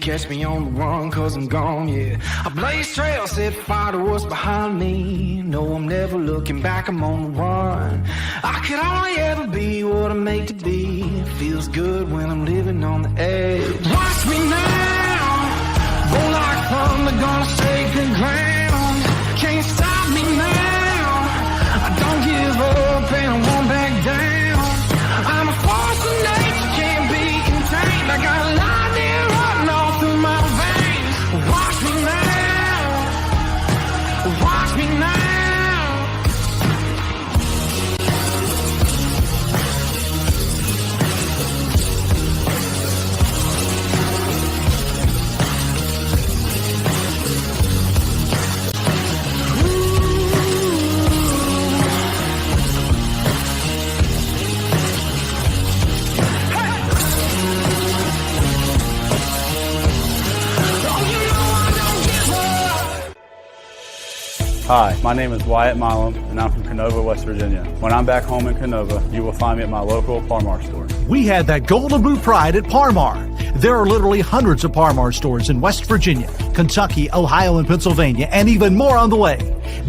catch me on the run, cause I'm gone, yeah. I blaze trails, set fire to what's behind me. No, I'm never looking back, I'm on the run. I could only ever be what I'm made to be. It feels good when I'm living on the edge. Watch me now, roll like thunder, gonna sacred ground. Can't stop me now, I don't give up and I won't back down. I'm a force of nature, can't be contained. I got lightning running all through my veins. Watch me now, watch me now. Hi, my name is Wyatt Milam, and I'm from Canova, West Virginia. When I'm back home in Canova, you will find me at my local Parmar store. We had that golden blue pride at Parmar. There are literally hundreds of Parmar stores in West Virginia, Kentucky, Ohio, and Pennsylvania, and even more on the way.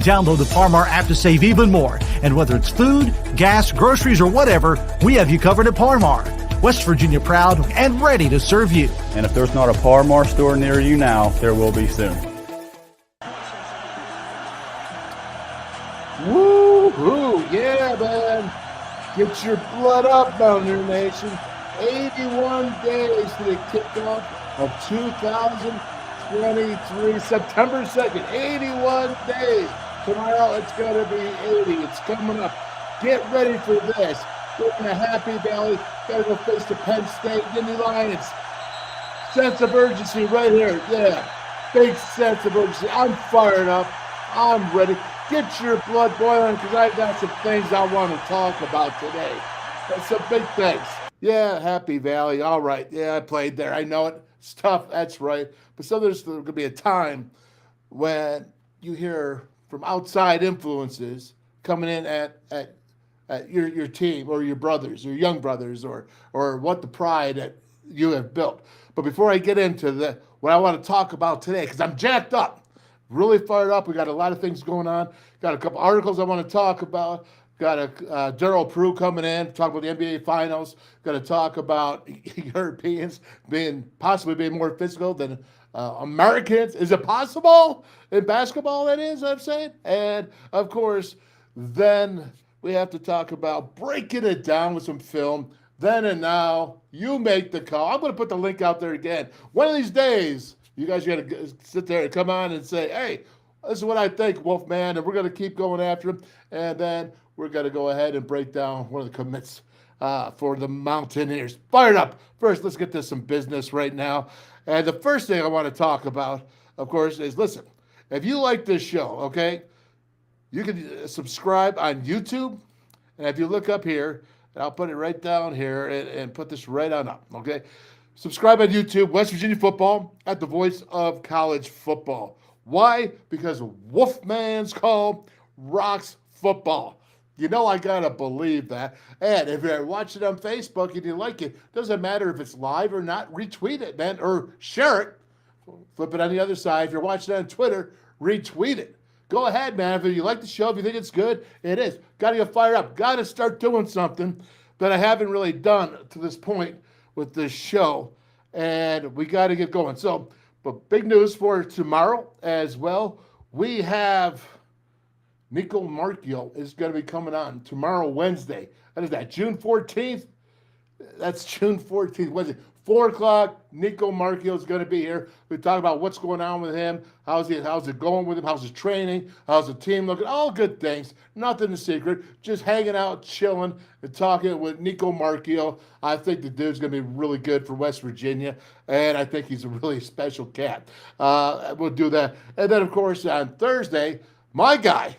Download the Parmar app to save even more. And whether it's food, gas, groceries, or whatever, we have you covered at Parmar. West Virginia proud and ready to serve you. And if there's not a Parmar store near you now, there will be soon. Woo-hoo, yeah, man. Get your blood up, Mountaineer Nation. 81 days to the kickoff of 2023, September 2nd. 81 days. Tomorrow it's going to be 80. It's coming up. Get ready for this. We're in the Happy Valley. Got to go face the Penn State Nittany Lions. Sense of urgency right here. Yeah, big sense of urgency. I'm fired up. I'm ready. Get your blood boiling because I got some things I want to talk about today. That's some big things. Yeah, Happy Valley. All right. Yeah, I played there. I know it. It's tough. That's right. But so there's going to be a time when you hear from outside influences coming in at your team or your brothers, your young brothers, or what the pride that you have built. But before I get into what I want to talk about today, because I'm jacked up. Really fired up. We got a lot of things going on. Got a couple articles I want to talk about. Got a Darryl Prue coming in, talk about the NBA Finals. Got to talk about Europeans possibly being more physical than Americans. Is it possible in basketball? That is, I'm saying. And of course, then we have to talk about breaking it down with some film. Then and now, you make the call. I'm going to put the link out there again. One of these days, you guys got to sit there and come on and say, hey, this is what I think, Wolfman, and we're going to keep going after him. And then we're going to go ahead and break down one of the commits for the Mountaineers. Fired up. First, let's get to some business right now. And the first thing I want to talk about, of course, is, listen, if you like this show, okay, you can subscribe on YouTube. And if you look up here, and I'll put it right down here and put this right on up, okay? Subscribe on YouTube, West Virginia Football, at the voice of college football. Why? Because WolfMan's call rocks football. You know I got to believe that. And if you're watching on Facebook and you like it, doesn't matter if it's live or not, retweet it, man, or share it. Flip it on the other side. If you're watching on Twitter, retweet it. Go ahead, man. If you like the show, if you think it's good, it is. Got to get fired up. Got to start doing something that I haven't really done to this point with this show, and we got to get going. So, but big news for tomorrow as well. We have Nico Marchio is going to be coming on tomorrow, Wednesday. That is that, June 14th. That's June 14th, Wednesday. 4 o'clock, Nico Marchio is going to be here. We talk about what's going on with him. How's it going with him? How's his training? How's the team looking? All good things. Nothing in secret. Just hanging out, chilling, and talking with Nico Marchio. I think the dude's going to be really good for West Virginia, and I think he's a really special cat. We'll do that. And then, of course, on Thursday, my guy,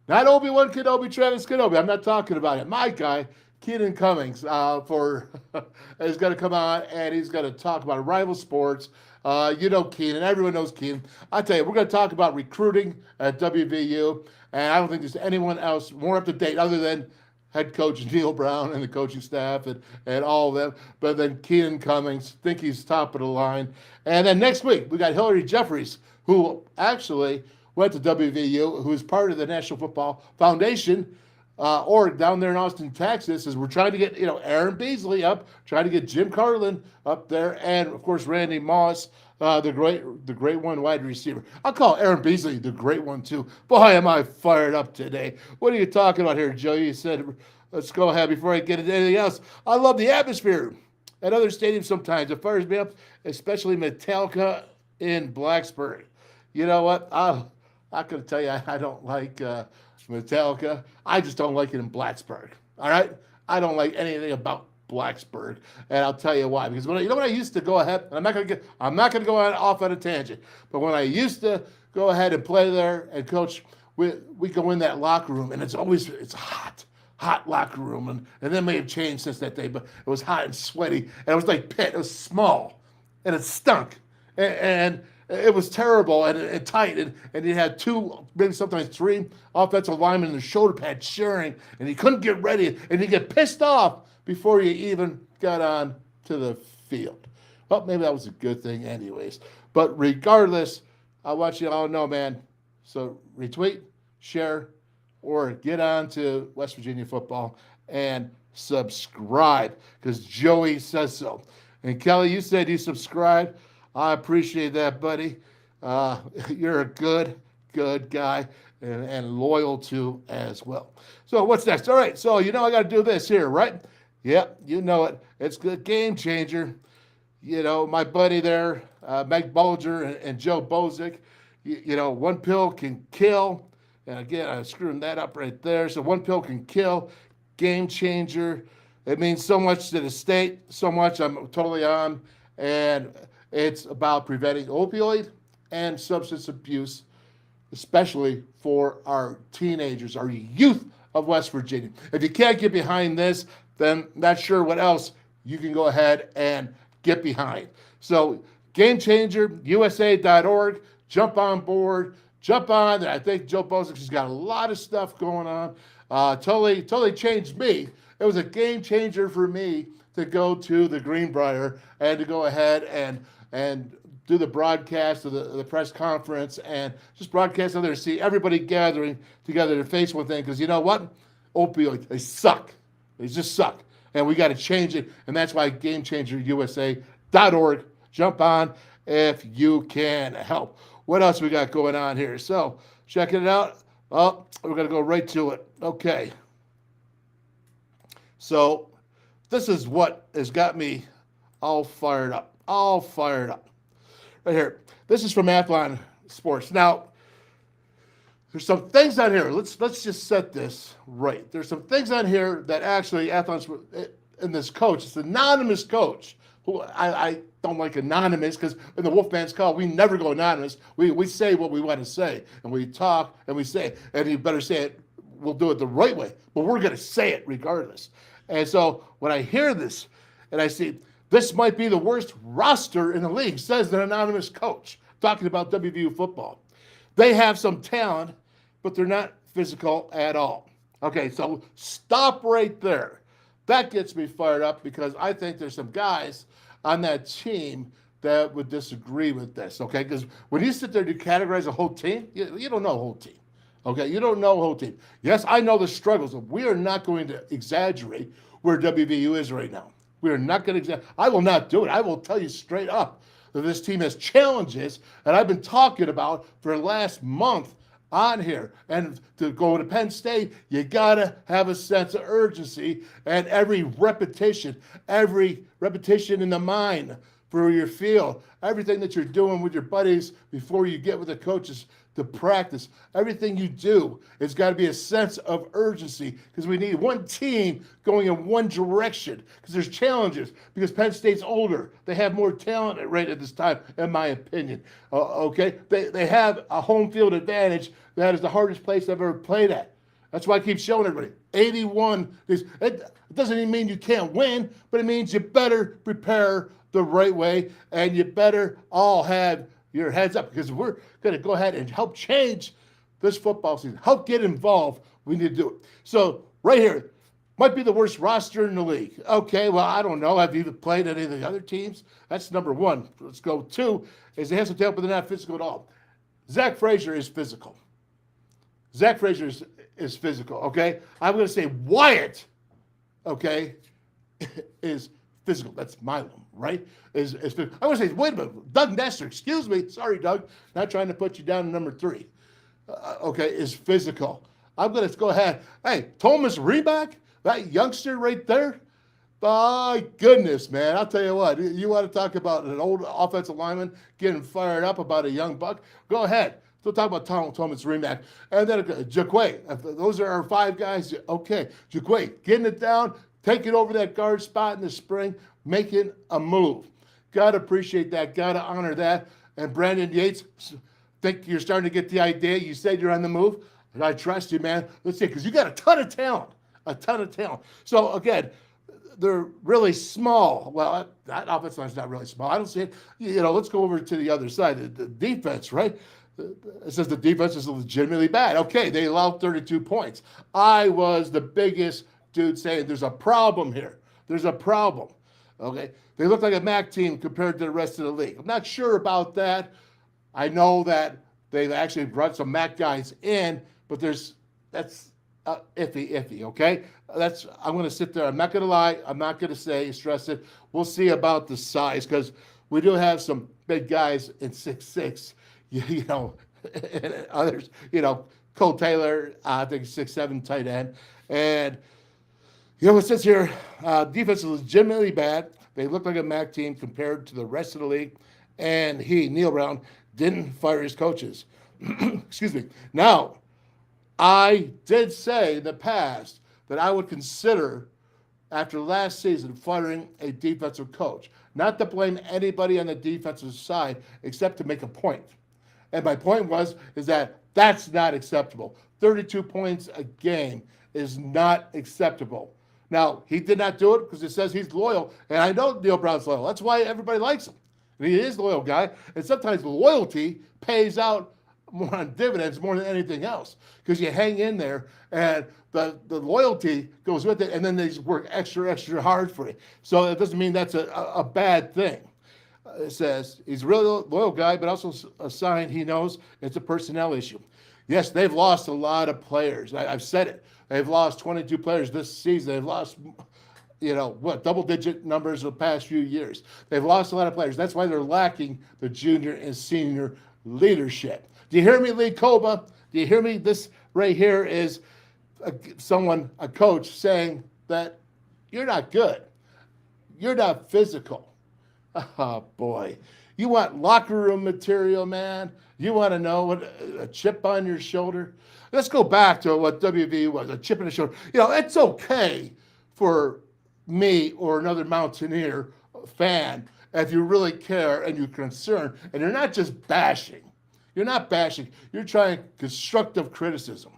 not Obi-Wan Kenobi, Travis Kenobi. I'm not talking about it. My guy, Keenan Cummings, is going to come on, and he's going to talk about rival sports. You know Keenan. Everyone knows Keenan. I tell you, we're going to talk about recruiting at WVU, and I don't think there's anyone else more up to date other than head coach Neil Brown and the coaching staff and all of them. But then Keenan Cummings, think he's top of the line. And then next week, we got Hillary Jeffries, who actually went to WVU, who is part of the National Football Foundation, org down there in Austin, Texas, as we're trying to get, Aaron Beasley up, trying to get Jim Carlin up there, and of course Randy Moss, the great one wide receiver. I'll call Aaron Beasley the great one too. Boy, am I fired up today. What are you talking about here, Joe? You said, let's go ahead before I get into anything else. I love the atmosphere at other stadiums sometimes. It fires me up, especially Metallica in Blacksburg. You know what? I'm not going to tell you I don't like Metallica. I just don't like it in Blacksburg. All right? I don't like anything about Blacksburg, and I'll tell you why. Because when I used to go ahead, and I'm not going to go off on a tangent, but when I used to go ahead and play there and coach, we go in that locker room, and it's a hot locker room, and then may have changed since that day, but it was hot and sweaty, and it was like pit. It was small, and it stunk, and it was terrible and tight, and you had two, maybe sometimes three offensive linemen in the shoulder pad cheering, and you couldn't get ready, and you get pissed off before you even got on to the field. Well, maybe that was a good thing anyways. But regardless, I want you all to know, man, so retweet, share, or get on to West Virginia football and subscribe, because Joey says so. And Kelly, you said you subscribed. I appreciate that, buddy. You're a good guy and loyal to as well. So what's next? All right, so I got to do this here, right? Yep, you know it. It's a game changer. My buddy there, Meg Bulger and Joe Bozick, one pill can kill. And again, I'm screwing that up right there. So one pill can kill, game changer. It means so much to the state, so much I'm totally on. And it's about preventing opioid and substance abuse, especially for our teenagers, our youth of West Virginia. If you can't get behind this, then not sure what else you can go ahead and get behind. So GameChangerUSA.org, jump on board, jump on. I think Joe Bozick has got a lot of stuff going on. Totally changed me. It was a game changer for me to go to the Greenbrier and to go ahead and do the broadcast of the press conference and just broadcast out there, see everybody gathering together to face one thing. Because you know what? Opioids, they suck. They just suck. And we got to change it. And that's why GameChangerUSA.org. Jump on if you can help. What else we got going on here? So checking it out. Oh, we're going to go right to it. Okay. So this is what has got me all fired up. Right here. This is from Athlon Sports. Now, there's some things on here. Let's just set this right. There's some things on here that actually Athlon Sports, and this coach, it's an anonymous coach, who I don't like anonymous, because in the WolfMan's call, we never go anonymous. We say what we want to say, and we talk, and we say, and you better say it, we'll do it the right way, but we're going to say it regardless. And so when I hear this, and I see, this might be the worst roster in the league, says an anonymous coach, talking about WVU football. They have some talent, but they're not physical at all. Okay, so stop right there. That gets me fired up, because I think there's some guys on that team that would disagree with this, okay? Because when you sit there to categorize a whole team, you don't know a whole team, okay? You don't know a whole team. Yes, I know the struggles. We are not going to exaggerate where WVU is right now. We are not going to exaggerate. I will not do it. I will tell you straight up that this team has challenges that I've been talking about for the last month on here. And to go to Penn State, you got to have a sense of urgency, and every repetition in the mind for your field, everything that you're doing with your buddies before you get with the coaches to practice, everything you do, it's got to be a sense of urgency, because we need one team going in one direction, because there's challenges, because Penn State's older. They have more talent right at this time, in my opinion. Okay? They have a home field advantage. That is the hardest place I've ever played at. That's why I keep showing everybody. 81. It doesn't even mean you can't win, but it means you better prepare the right way, and you better all have your heads up, because we're going to go ahead and help change this football season, help get involved. We need to do it. So right here, Might be the worst roster in the league. Okay, well, I don't know. Have you played any of the other teams? That's number one. Let's go. Two is they have some talent, but they're not physical at all. Zach Frazier is physical. Zach Frazier is physical, okay? I'm going to say Wyatt, okay, is physical. That's Milam, right? Is physical. I'm going to say, wait a minute, Doug Nestor, excuse me. Sorry, Doug. Not trying to put you down to number 3. Okay, is physical. I'm going to go ahead. Hey, Thomas Reback, that youngster right there, my goodness, man. I'll tell you what, you want to talk about an old offensive lineman getting fired up about a young buck? Go ahead. We'll talk about Thomas Reback. And then Jaquay. Those are our 5 guys. Okay, Jaquay, getting it down, taking over that guard spot in the spring, making a move. Got to appreciate that. Got to honor that. And Brandon Yates, think you're starting to get the idea. You said you're on the move. And I trust you, man. Let's see, because you got a ton of talent. A ton of talent. So, again, they're really small. Well, that offensive line's not really small. I don't see it. Let's go over to the other side. The defense, right? It says the defense is legitimately bad. Okay, they allowed 32 points. I was the biggest dude saying there's a problem here. There's a problem. Okay, they look like a MAC team compared to the rest of the league. I'm not sure about that. I know that they've actually brought some MAC guys in, but that's iffy. Okay, I'm going to sit there. I'm not going to lie. I'm not going to stress it. We'll see about the size because we do have some big guys in 6'6". And others, Cole Taylor, I think 6'7" tight end. And, it says here, defense is legitimately bad. They look like a MAC team compared to the rest of the league. And Neil Brown, didn't fire his coaches. Excuse me. Now, I did say in the past that I would consider, after last season, firing a defensive coach. Not to blame anybody on the defensive side, except to make a point. And my point is that that's not acceptable. 32 points a game is not acceptable. Now, he did not do it because it says he's loyal, and I know Neil Brown's loyal. That's why everybody likes him. And he is a loyal guy, and sometimes loyalty pays out more on dividends more than anything else because you hang in there, and the loyalty goes with it, and then they just work extra hard for you. So it doesn't mean that's a bad thing. It says he's a really loyal guy, but also a sign he knows it's a personnel issue. Yes, they've lost a lot of players. I've said it. They've lost 22 players this season. They've lost, double-digit numbers the past few years. They've lost a lot of players. That's why they're lacking the junior and senior leadership. Do you hear me, Lee Koba? Do you hear me? This right here is a coach saying that you're not good. You're not physical. Oh, boy. You want locker room material, man? You want to know what a chip on your shoulder? Let's go back to what WVU was, a chip on the shoulder. It's okay for me or another Mountaineer fan if you really care and you're concerned and you're not just bashing. You're not bashing. You're trying constructive criticism.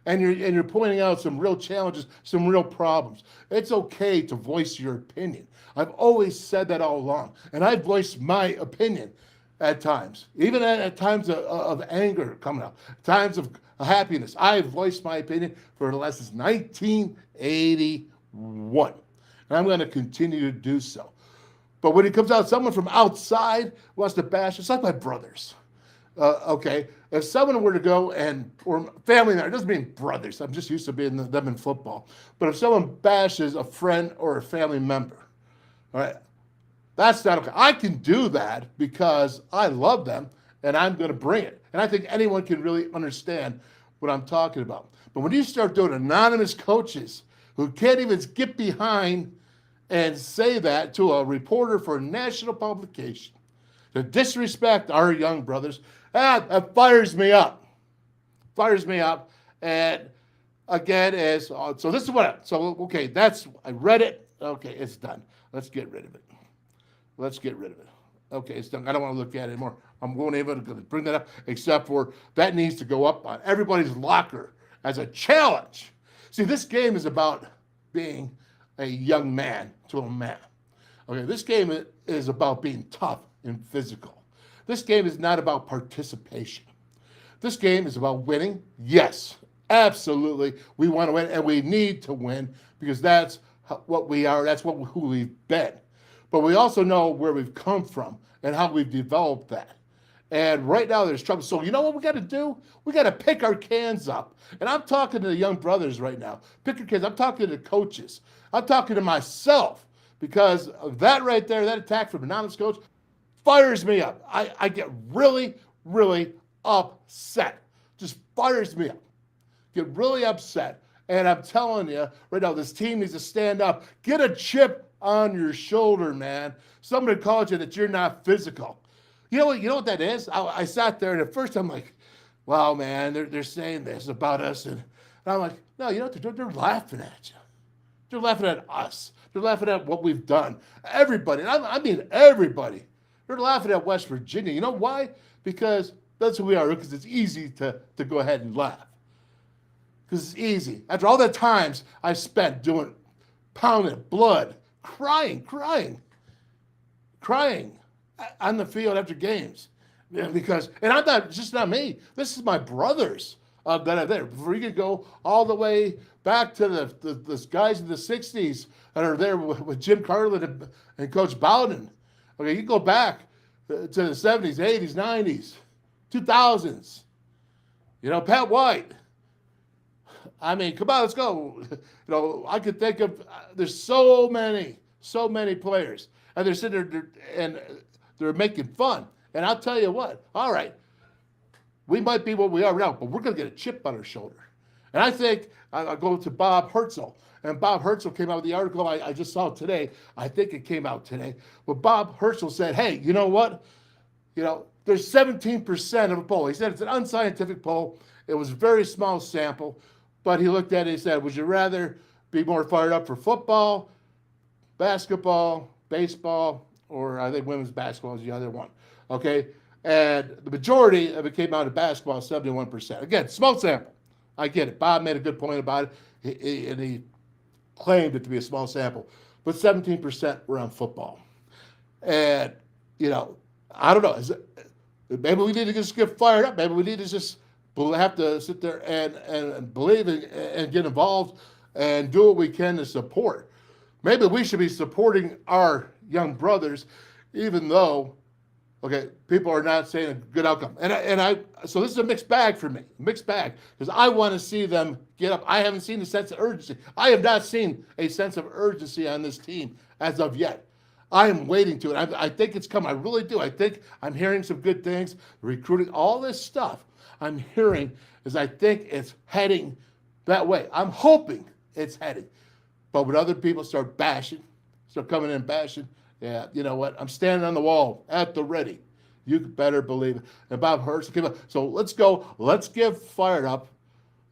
And you're pointing out some real challenges, some real problems. It's okay to voice your opinion. I've always said that all along. And I've voiced my opinion at times, even at times of anger coming up, times of happiness. I've voiced my opinion for the last since 1981. And I'm going to continue to do so. But when it comes out, someone from outside wants to bash, it's like my brothers. Okay, if someone were to go or family member, it doesn't mean brothers. I'm just used to being them in football. But if someone bashes a friend or a family member, all right, that's not okay. I can do that because I love them and I'm going to bring it. And I think anyone can really understand what I'm talking about. But when you start doing anonymous coaches who can't even get behind and say that to a reporter for a national publication, to disrespect our young brothers, that fires me up. Fires me up. And again, so this is okay, I read it. Okay, it's done. Let's get rid of it. Okay, it's done. I don't want to look at it anymore. I'm going able to bring that up, except for that needs to go up on everybody's locker as a challenge. See, this game is about being a young man to a man. Okay, this game is about being tough and physical. This game is not about participation. This game is about winning, yes, Absolutely. We want to win, and we need to win because that's what we are. That's who we've been. But we also know where we've come from and how we've developed that. And right now there's trouble. So you know what we got to do? We got to pick our cans up. And I'm talking to the young brothers right now. Pick your cans. I'm talking to the coaches. I'm talking to myself because of that right there, that attack from an anonymous coach fires me up. I get really, really upset. Just fires me up. Get really upset. And I'm telling you right now, this team needs to stand up. Get a chip on your shoulder, man. Somebody called you that you're not physical. You know what that is? I sat there and at first I'm like, wow, man, they're saying this about us. And I'm like, no, you know what? They're laughing at you. They're laughing at us. They're laughing at what we've done. Everybody, and I mean everybody. They're laughing at West Virginia. You know why? Because that's who we are. Because it's easy to go ahead and laugh. Because it's easy. After all the times I spent doing pounding blood, crying on the field after games. Yeah, because, and I'm not, just not me. This is my brothers that are there. We could go all the way back to the guys in the 60s that are there with Jim Carlin and Coach Bowden. Okay, you go back to the 70s, 80s, 90s, 2000s. You know, Pat White. I mean, come on, let's go. You know, I could think of, there's so many players. And they're sitting there and they're making fun. And I'll tell you what, all right, we might be what we are now, but we're going to get a chip on our shoulder. And I think I'll go to Bob Hertzel. And Bob Hertzel came out with the article I just saw today. I think it came out today. But Bob Hertzel said, hey, you know what? You know, there's 17% of a poll. He said it's an unscientific poll. It was a very small sample. But he looked at it and he said, would you rather be more fired up for football, basketball, baseball, or I think women's basketball is the other one? Okay? And the majority of it came out of basketball, 71%. Again, small sample. I get it. Bob made a good point about it, and he claimed it to be a small sample. But 17% were on football. And, you know, I don't know. Maybe we need to just get fired up. Maybe we need to just have to sit there and believe and get involved and do what we can to support. Maybe we should be supporting our young brothers, even though, okay, people are not saying a good outcome. So this is a mixed bag for me, because I want to see them get up. I haven't seen a sense of urgency. I have not seen a sense of urgency on this team as of yet. I am waiting to it. I think it's coming. I really do. I think I'm hearing some good things, recruiting, all this stuff I'm hearing is I think it's heading that way. I'm hoping it's heading. But when other people start coming in and bashing, yeah, you know what? I'm standing on the wall at the ready. You better believe it. And Bob Hurst came up. So let's go. Let's get fired up.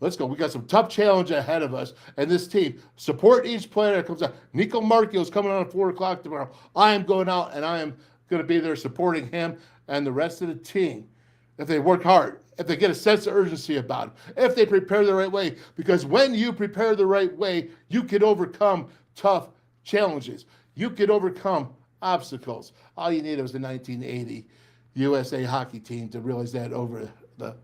Let's go. We got some tough challenge ahead of us. And this team, support each player that comes out. Nico Marchio is coming on at 4 o'clock tomorrow. I am going out, and I am going to be there supporting him and the rest of the team. If they work hard, if they get a sense of urgency about it, if they prepare the right way. Because when you prepare the right way, you can overcome tough challenges. You can overcome obstacles. All you needed was the 1980 USA hockey team to realize that over the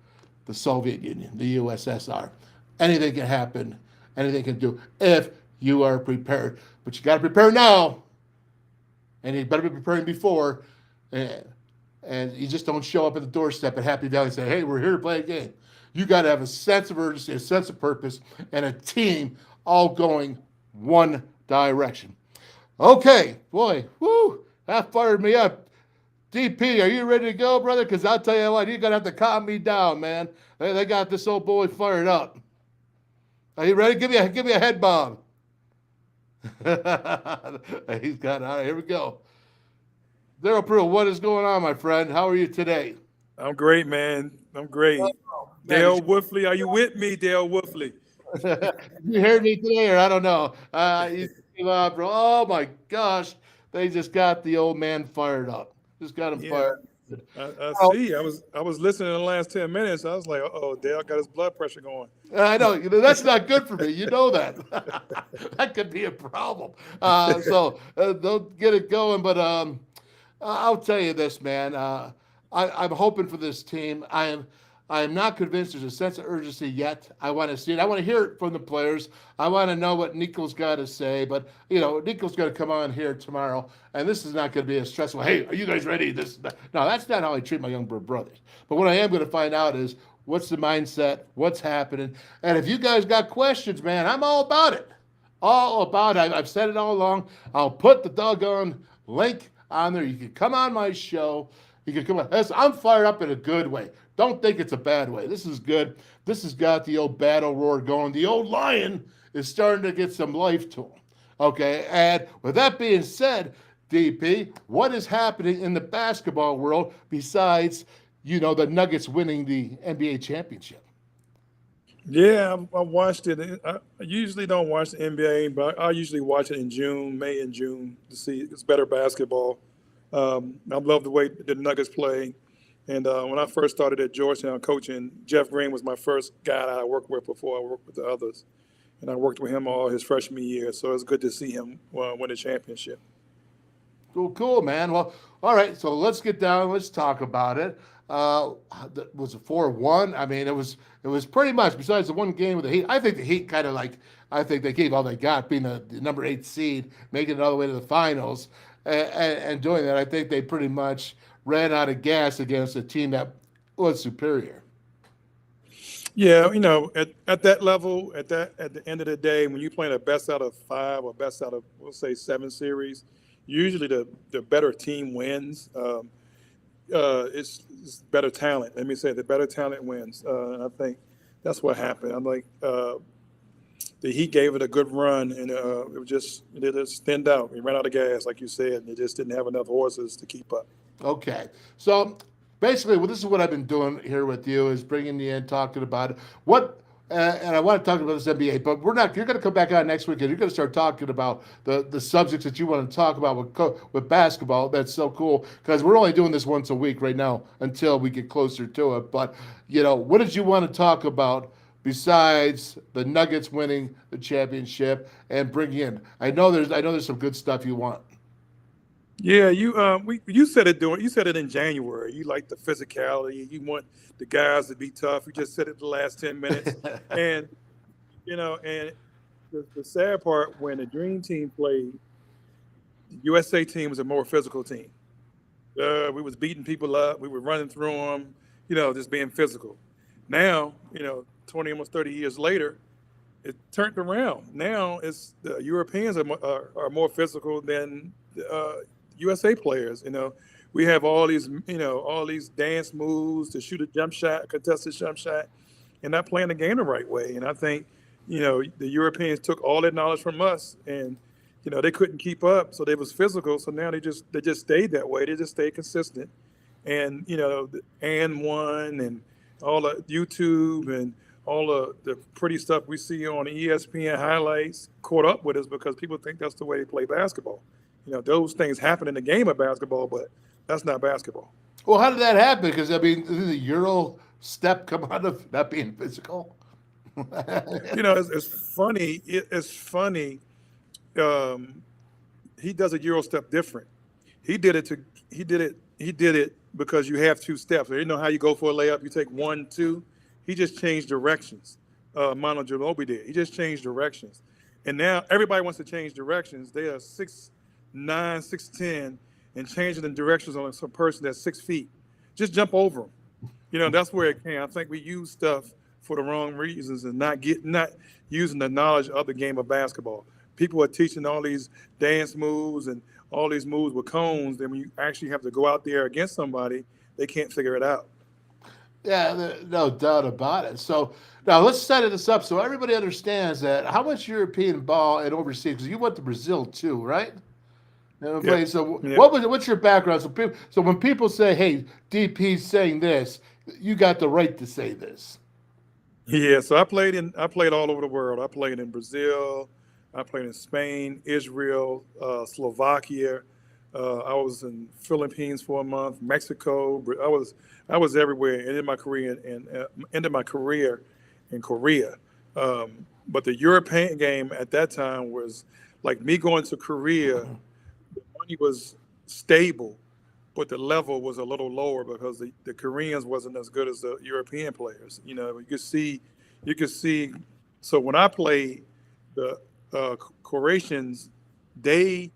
Soviet Union, the USSR. Anything can happen. Anything can do if you are prepared. But you got to prepare now. And you better be preparing before. And you just don't show up at the doorstep at Happy Valley and say, hey, we're here to play a game. You got to have a sense of urgency, a sense of purpose, and a team all going one direction. Okay, boy, whoo, that fired me up. DP, are you ready to go, brother? Because I'll tell you what, you're going to have to calm me down, man. They got this old boy fired up. Are you ready? Give me a head bomb. He's got it. All right, here we go. Darryl Prue, what is going on, my friend? How are you today? I'm great, man. I'm great. Dale Wolfley, are you with me, Dale Wolfley? You heard me today, or I don't know. Bro. Oh my gosh, they just got the old man fired up. Just got him fired. I see. I was listening in the last 10 minutes. I was like, oh, Dale got his blood pressure going. I know. That's not good for me. You know that. That could be a problem. So don't get it going. But I'll tell you this, man. I'm hoping for this team. I'm I am not convinced there's a sense of urgency yet. I want to see it. I want to hear it from the players. I want to know what Nico's got to say. But, Nico's going to come on here tomorrow, and this is not going to be a stressful, hey, are you guys ready? No, that's not how I treat my younger brothers. But what I am going to find out is what's the mindset, what's happening. And if you guys got questions, man, I'm all about it. All about it. I've said it all along. I'll put the doggone link on there. You can come on my show. You can come on. I'm fired up in a good way. Don't think it's a bad way. This is good. This has got the old battle roar going. The old lion is starting to get some life to him. Okay, and with that being said, DP, what is happening in the basketball world besides, the Nuggets winning the NBA championship? Yeah, I watched it. I usually don't watch the NBA, but I usually watch it in May and June to see it's better basketball. I love the way the Nuggets play. And when I first started at Georgetown coaching, Jeff Green was my first guy that I worked with before I worked with the others. And I worked with him all his freshman year. So it's good to see him win a championship. Cool, man. Well, all right. So let's get down. Let's talk about it. Was it 4-1? I mean, it was pretty much, besides the one game with the Heat. I think the Heat I think they gave all they got, being the number 8 seed, making it all the way to the finals, and doing that. I think they pretty much ran out of gas against a team that was superior. Yeah, at that level, at the end of the day, when you're playing a best out of 5 or best out of, we'll say, 7 series, usually the better team wins. It's better talent. Let me say the better talent wins. And I think that's what happened. I'm like, the Heat gave it a good run, and it just thinned out. We ran out of gas, like you said, and they just didn't have enough horses to keep up. Okay, so basically, this is what I've been doing here with you, is bringing you in, talking about it. And I want to talk about this NBA, but we're not. You're going to come back on next week, and you're going to start talking about the subjects that you want to talk about with basketball. That's so cool, because we're only doing this once a week right now until we get closer to it. But what did you want to talk about besides the Nuggets winning the championship and bringing in? I know there's some good stuff you want. Yeah, you said it in January. You like the physicality. You want the guys to be tough. You just said it the last 10 minutes. And and the sad part, when the Dream Team played, the USA team was a more physical team. We was beating people up. We were running through them, just being physical. Now, 20, almost 30 years later, it turned around. Now it's the Europeans are more physical than USA players. We have all these dance moves to shoot a jump shot, contested jump shot, and not playing the game the right way. And I think, the Europeans took all that knowledge from us, and they couldn't keep up, so they was physical. So now they just stayed that way. They just stayed consistent, and and one and all the YouTube and all the pretty stuff we see on ESPN highlights caught up with us, because people think that's the way they play basketball. Those things happen in the game of basketball, but that's not basketball. Well, how did that happen? Because, did the Euro step come out of not being physical? It's funny. It's funny. He does a Euro step different. He did it because you have 2 steps. You know how you go for a layup, you take 1, 2. He just changed directions. Manu Ginobili did. He just changed directions. And now everybody wants to change directions. They are 6'9", 6'10", and changing the directions on some person that's 6 feet. Just jump over them. That's where it came. I think we use stuff for the wrong reasons and not using the knowledge of the game of basketball. People are teaching all these dance moves and all these moves with cones. Then when you actually have to go out there against somebody, they can't figure it out. Yeah, no doubt about it. So now let's set this up so everybody understands that how much European ball and overseas, because you went to Brazil too, right? Yeah. So Yeah. what's your background? So when people say, hey, DP's saying this, you got the right to say this. Yeah, so I played all over the world. I played in Brazil, I played in Spain, Israel, Slovakia. I was in Philippines for a month, Mexico. I was everywhere. Ended my career in Korea. But the European game at that time was like me going to Korea. The money was stable. but the level was a little lower because the Koreans wasn't as good as the European players. You could see. So when I played, the Croatians, they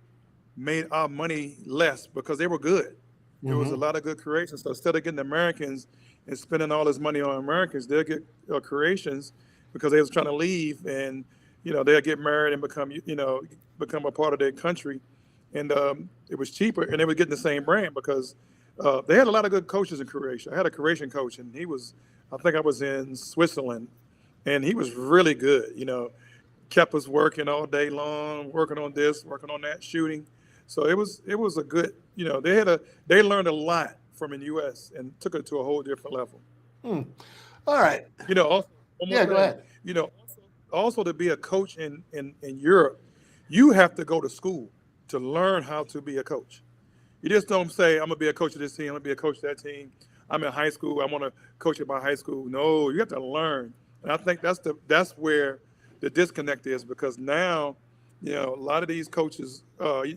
made our money less because they were good. There was a lot of good Croatians. So instead of getting Americans and spending all this money on Americans, they'll get Croatians because they was trying to leave, and they'll get married and become a part of their country, and it was cheaper, and they were getting the same brand because they had a lot of good coaches in Croatia. I had a Croatian coach, and I think I was in Switzerland, and he was really good. Kept us working all day long, working on this, working on that, shooting. So it was a good, they learned a lot from the U.S. and took it to a whole different level. All right. Also, yeah, go ahead. Also to be a coach in Europe, you have to go to school to learn how to be a coach. You just don't say, I'm gonna be a coach of this team, I'm gonna be a coach of that team. I'm in high school, I want to coach at my high school. No, you have to learn. And I think that's where the disconnect is, because now, a lot of these coaches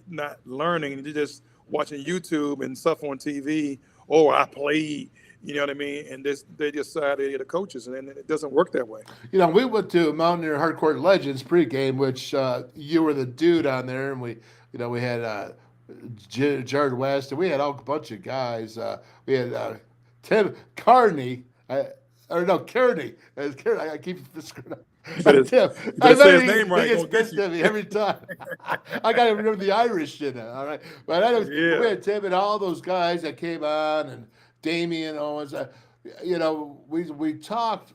not learning, they're just watching YouTube and stuff on TV. Oh, I played, you know what I mean? And they decide they're the coaches, and it doesn't work that way. We went to Mountaineer Hardcourt Legends pregame, which you were the dude on there, and we had Jared West, and we had a bunch of guys. We had Tim Carney, Kearney. I keep screwing up. Tim. I say his name right. He gets pissed at me every time. I got to remember the Irish in it. All right, but we had Tim and all those guys that came on, and Damian Owens. We talked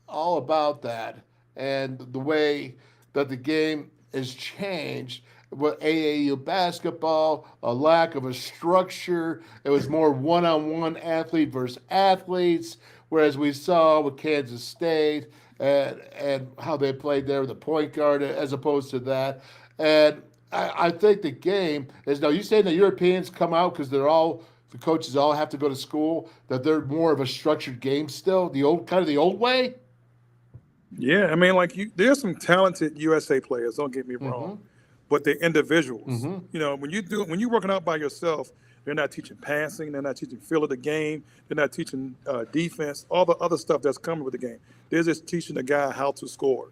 all about that and the way that the game has changed. With AAU basketball, a lack of a structure. It was more one-on-one athlete versus athletes, whereas we saw with Kansas State and how they played there with the point guard as opposed to that. And I think the game is, now you say the Europeans come out because the coaches all have to go to school, that they're more of a structured game still, the old way? Yeah, I mean, there's some talented USA players, don't get me wrong, but they're individuals. When you're working out by yourself, they're not teaching passing, they're not teaching feel of the game, they're not teaching defense, all the other stuff that's coming with the game. They're just teaching the guy how to score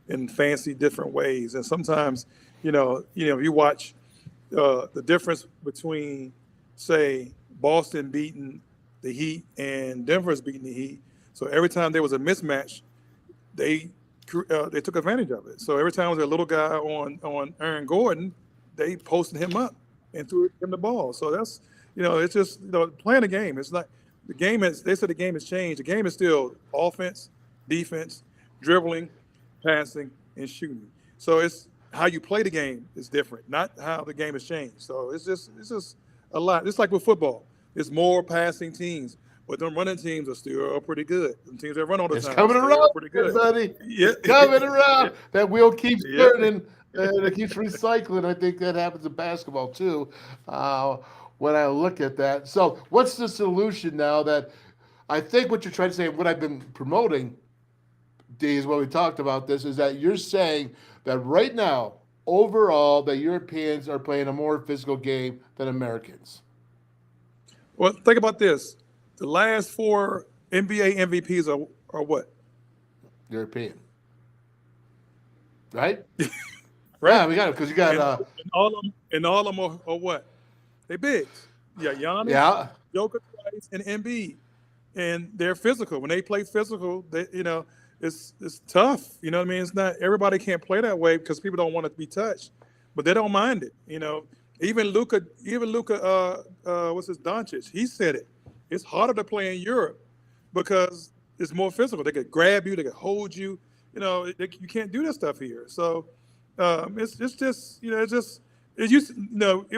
in fancy different ways. And sometimes, if you watch the difference between, say, Boston beating the Heat and Denver's beating the Heat. So every time there was a mismatch, they took advantage of it. So every time there was a little guy on Aaron Gordon, they posted him up and threw him the ball. So that's, it's just, playing the game. It's not, the game is, they said the game has changed. The game is still offense, defense, dribbling, passing, and shooting. So it's how you play the game is different, not how the game has changed. So it's just a lot. It's like with football. It's more passing teams, but them running teams are still pretty good. The teams that run all the time. It's coming around, pretty good, buddy. Yeah. It's coming around. That wheel keeps turning, and it keeps recycling. I think that happens in basketball too. When I look at that, so what's the solution now? That I think what you're trying to say, what I've been promoting, D, is what we talked about. This is that you're saying that right now, overall, the Europeans are playing a more physical game than Americans. Well, think about this. The last 4 NBA MVPs are what? European. Right? Right. Yeah, we got it, because you got and all of them are what? They bigs. Yeah, Giannis, Jokic, twice, and Embiid. And they're physical. When they play physical, it's tough. You know what I mean? It's not, everybody can't play that way because people don't want to be touched, but they don't mind it. Even Luka, what's his Doncic? He said it. It's harder to play in Europe because it's more physical. They could grab you, they could hold you. You can't do that stuff here. So it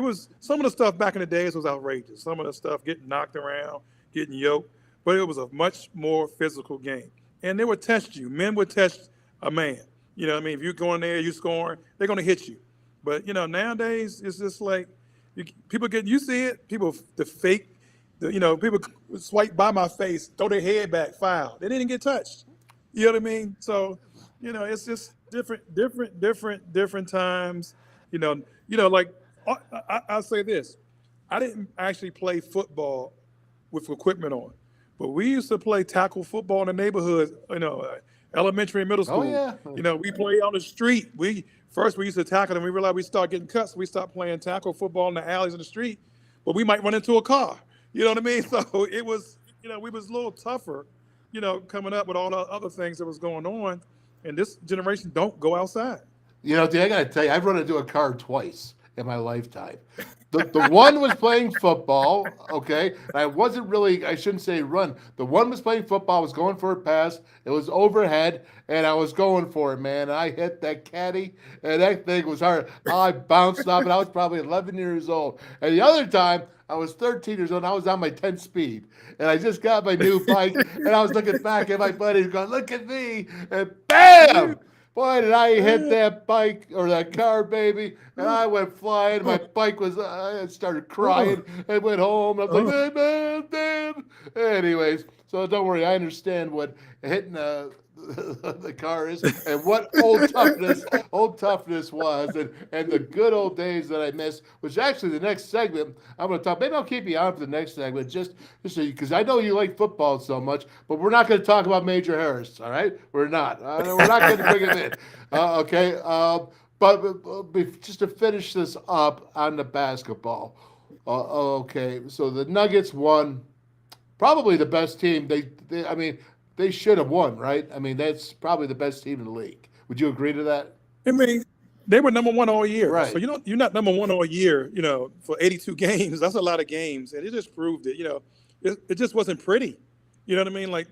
was, some of the stuff back in the days was outrageous. Some of the stuff getting knocked around, getting yoked, but it was a much more physical game. And they would test you. Men would test a man. You know what I mean? If you go in there, you scoring, they're going to hit you. But, nowadays it's just like you see it, people, the fake, people swipe by my face, throw their head back, foul. They didn't get touched. You know what I mean? So, it's just different times. Like I'll say this. I didn't actually play football with equipment on, but we used to play tackle football in the neighborhood. Elementary and middle Oh, school. yeah. We play on the street. We used to tackle, and we realized we started getting cuts. So we stopped playing tackle football in the alleys in the street, but we might run into a car. You know what I mean? So it was, we was a little tougher, coming up with all the other things that was going on. And this generation don't go outside. I got to tell you, I've run into a car twice in my lifetime. The one was playing football, okay? I shouldn't say run. The one was playing football, I was going for a pass. It was overhead, and I was going for it, man. And I hit that caddy, and that thing was hard. I bounced off, and I was probably 11 years old. And the other time, I was 13 years old, and I was on my 10 speed. And I just got my new bike, and I was looking back at my buddies going, look at me, and BAM! Boy, did I hit that bike or that car, baby, and I went flying. My bike was, I started crying and went home. I was like, hey, man. Anyways, so don't worry. I understand what hitting the car is and what old toughness was and the good old days that I miss, which actually the next segment I'm going to talk. Maybe I'll keep you on for the next segment just so because I know you like football so much, but we're not going to talk about Major Harris. All right, we're not. We're not going to bring him in. Okay. But just to finish this up on the basketball. Okay, so the Nuggets won. Probably the best team. They should have won, right? I mean, that's probably the best team in the league. Would you agree to that? I mean, they were number one all year. Right. So you're not number one all year, for 82 games. That's a lot of games. And it just proved it, it just wasn't pretty. You know what I mean? Like,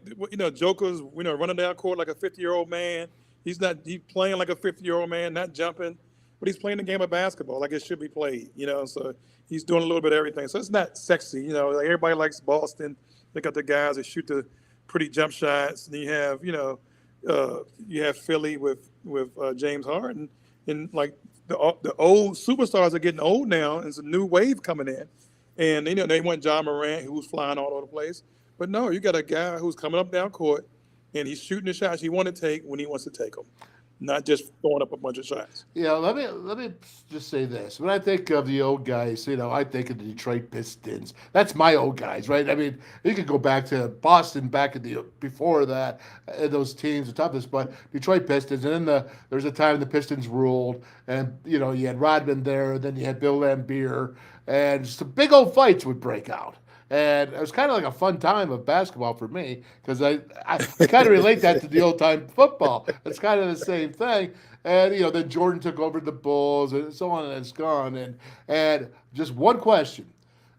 Joker's, running down court like a 50-year-old man. He's playing like a 50-year-old man, not jumping, but he's playing the game of basketball like it should be played, so he's doing a little bit of everything. So it's not sexy, like everybody likes Boston. They got the guys that shoot the pretty jump shots. And you have, you have Philly with James Harden, and like the old superstars are getting old now, and it's a new wave coming in. And they want John Morant, who's flying all over the place. But no, you got a guy who's coming up down court, and he's shooting the shots he wants to take when he wants to take them, not just throwing up a bunch of shots. Yeah, let me just say this. When I think of the old guys, I think of the Detroit Pistons. That's my old guys, right? I mean, you could go back to Boston back before that, those teams, the toughest, but Detroit Pistons. And then there was a time the Pistons ruled, and you had Rodman there, then you had Bill Laimbeer, and just the big old fights would break out. And it was kind of like a fun time of basketball for me because I kind of relate that to the old time football. It's kind of the same thing. And, then Jordan took over the Bulls and so on, and it's gone. And just one question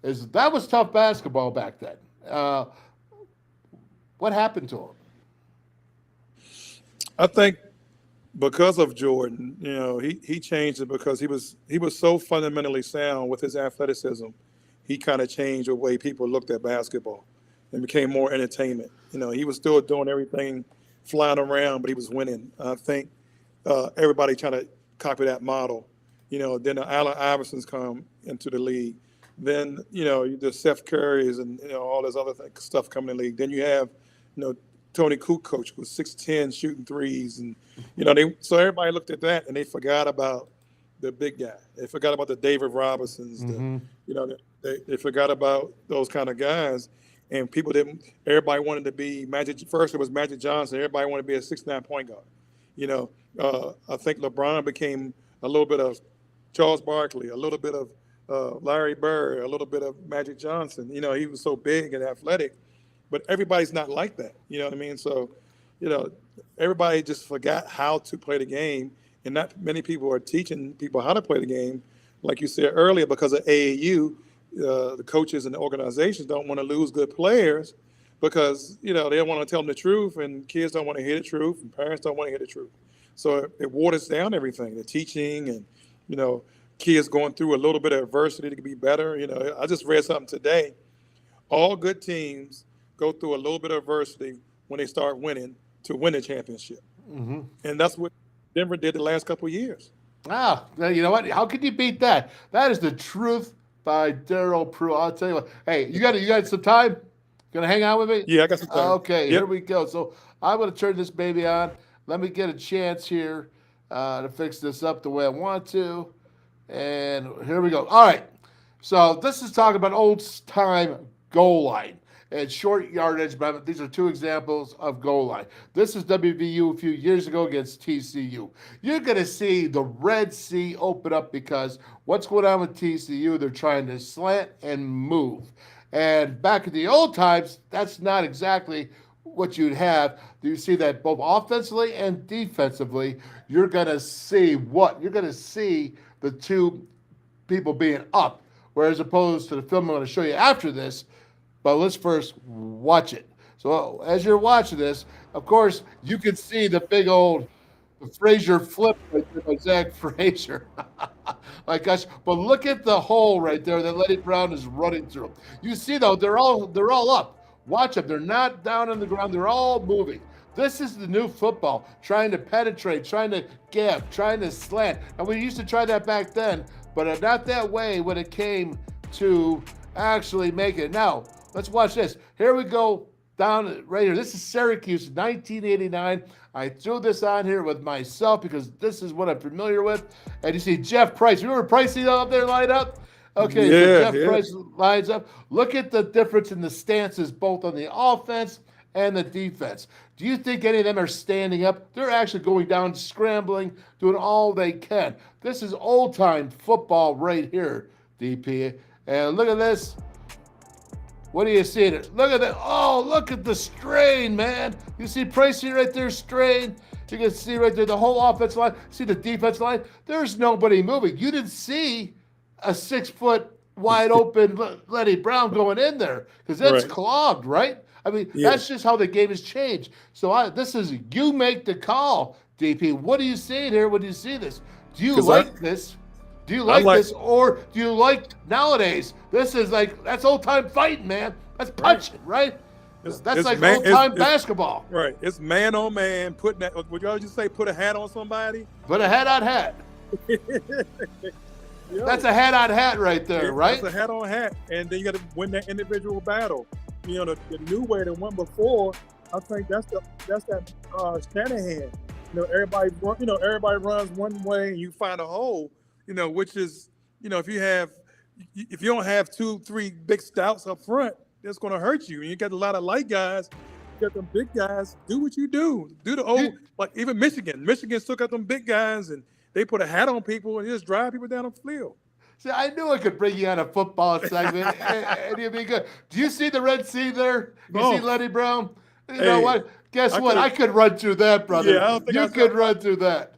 is that was tough basketball back then. What happened to him? I think because of Jordan, he changed it because he was so fundamentally sound with his athleticism. He kind of changed the way people looked at basketball and became more entertainment. He was still doing everything, flying around, but he was winning. I think everybody trying to copy that model. Then the Allen Iversons come into the league. Then, the Seth Currys and, all this other stuff coming in the league. Then you have, Tony Kukoc was 6'10", shooting threes. And, so everybody looked at that and they forgot about the big guy. They forgot about the David Robinsons, They forgot about those kind of guys, and everybody wanted to be Magic. First it was Magic Johnson. Everybody wanted to be a 6'9" point guard. I think LeBron became a little bit of Charles Barkley, a little bit of Larry Bird, a little bit of Magic Johnson. He was so big and athletic, but everybody's not like that. You know what I mean? So, everybody just forgot how to play the game, and not many people are teaching people how to play the game. Like you said earlier, because of AAU, the coaches and the organizations don't want to lose good players because, they don't want to tell them the truth, and kids don't want to hear the truth, and parents don't want to hear the truth. So it waters down everything, the teaching and, kids going through a little bit of adversity to be better. I just read something today. All good teams go through a little bit of adversity when they start winning to win the championship. Mm-hmm. And that's what Denver did the last couple of years. Ah, you know what? How could you beat that? That is the truth by Darryl Prue. I'll tell you what. Hey, you got some time? Gonna hang out with me? Yeah, I got some time. Okay, Here we go. So I'm gonna turn this baby on. Let me get a chance here to fix this up the way I want to. And here we go. All right. So this is talking about old-time goal line and short yardage. But these are two examples of goal line. This is WVU a few years ago against TCU. You're going to see the Red Sea open up because what's going on with TCU? They're trying to slant and move. And back in the old times, that's not exactly what you'd have. You see that both offensively and defensively, you're going to see what? You're going to see the two people being up, whereas opposed to the film I'm going to show you after this. But let's first watch it. So as you're watching this, of course, you can see the big old Frazier flip right there by Zach Frazier. My gosh! But look at the hole right there that Lenny Brown is running through. You see though, they're all up. Watch them. They're not down on the ground. They're all moving. This is the new football, trying to penetrate, trying to gap, trying to slant. And we used to try that back then, but not that way when it came to actually make it. Now, let's watch this. Here we go down right here. This is Syracuse, 1989. I threw this on here with myself because this is what I'm familiar with. And you see Jeff Price. You remember Pricey up there lined up? Okay, so Jeff Price lines up. Look at the difference in the stances, both on the offense and the defense. Do you think any of them are standing up? They're actually going down, scrambling, doing all they can. This is old-time football right here, DP. And look at this. What do you see there? Look at that. Oh, look at the strain, man. You see Pricey right there, strain. You can see right there the whole offense line. See the defense line? There's nobody moving. You didn't see a 6 foot wide open Lenny Brown going in there because that's clogged, right? I mean, that's just how the game has changed. So this is you make the call, DP. What do you see here when you see this? Do you like this? Do you like this, or do you like nowadays? This is like that's old time fighting, man. That's punching, right? That's like old time basketball. Right. It's man on man. Putting that. Would y'all just say put a hat on somebody? Put a hat on hat. That's a hat on hat right there, right? That's a hat on hat, and then you got to win that individual battle. You know, the new way, the one before, I think that's that Shanahan. You know, everybody runs one way, and you find a hole. You know, which is, you know, if you don't have 2-3 big stouts up front, that's going to hurt you. And you got a lot of light guys, you got them big guys. Do what you do. Do the old, like even Michigan. Michigan took out them big guys and they put a hat on people and just drive people down the field. See, I knew I could bring you on a football segment and you'd be good. Do you see the Red Sea there? You see Lenny Brown? You know what? Guess what? I could run through that, brother. Yeah, I don't think you could run through that.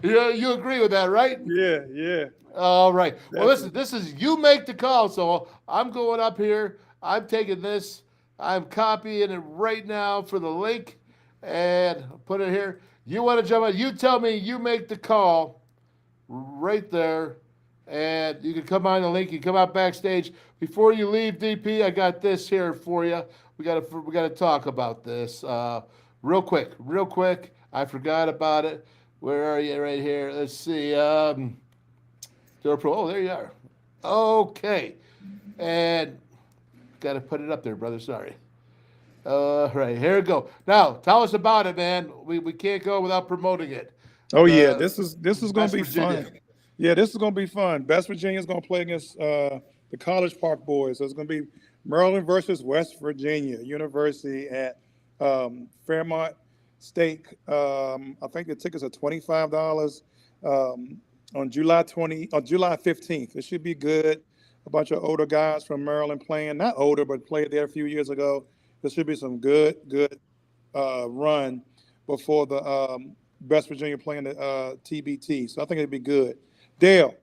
You agree with that, right? Yeah. All right. Well, listen, this is you make the call. So I'm going up here. I'm taking this. I'm copying it right now for the link and put it here. You want to jump on? You tell me you make the call right there. And you can come on the link. You can come out backstage. Before you leave, DP, I got this here for you. We got to talk about this real quick. I forgot about it. Where are you? Right here. Let's see. Darryl Prue. Oh, there you are. Okay. And got to put it up there, brother. Sorry. Right. Here we go. Now, tell us about it, man. We can't go without promoting it. Oh, yeah. This is going to be fun. Yeah, this is going to be fun. West Virginia is going to play against the College Park boys. So it's going to be Maryland versus West Virginia University at Fairmont State. I think the tickets are $25 on July 15th. It should be good. A bunch of older guys from Maryland playing, not older, but played there a few years ago. There should be some good run before the West Virginia playing the TBT. So I think it'd be good. Dale,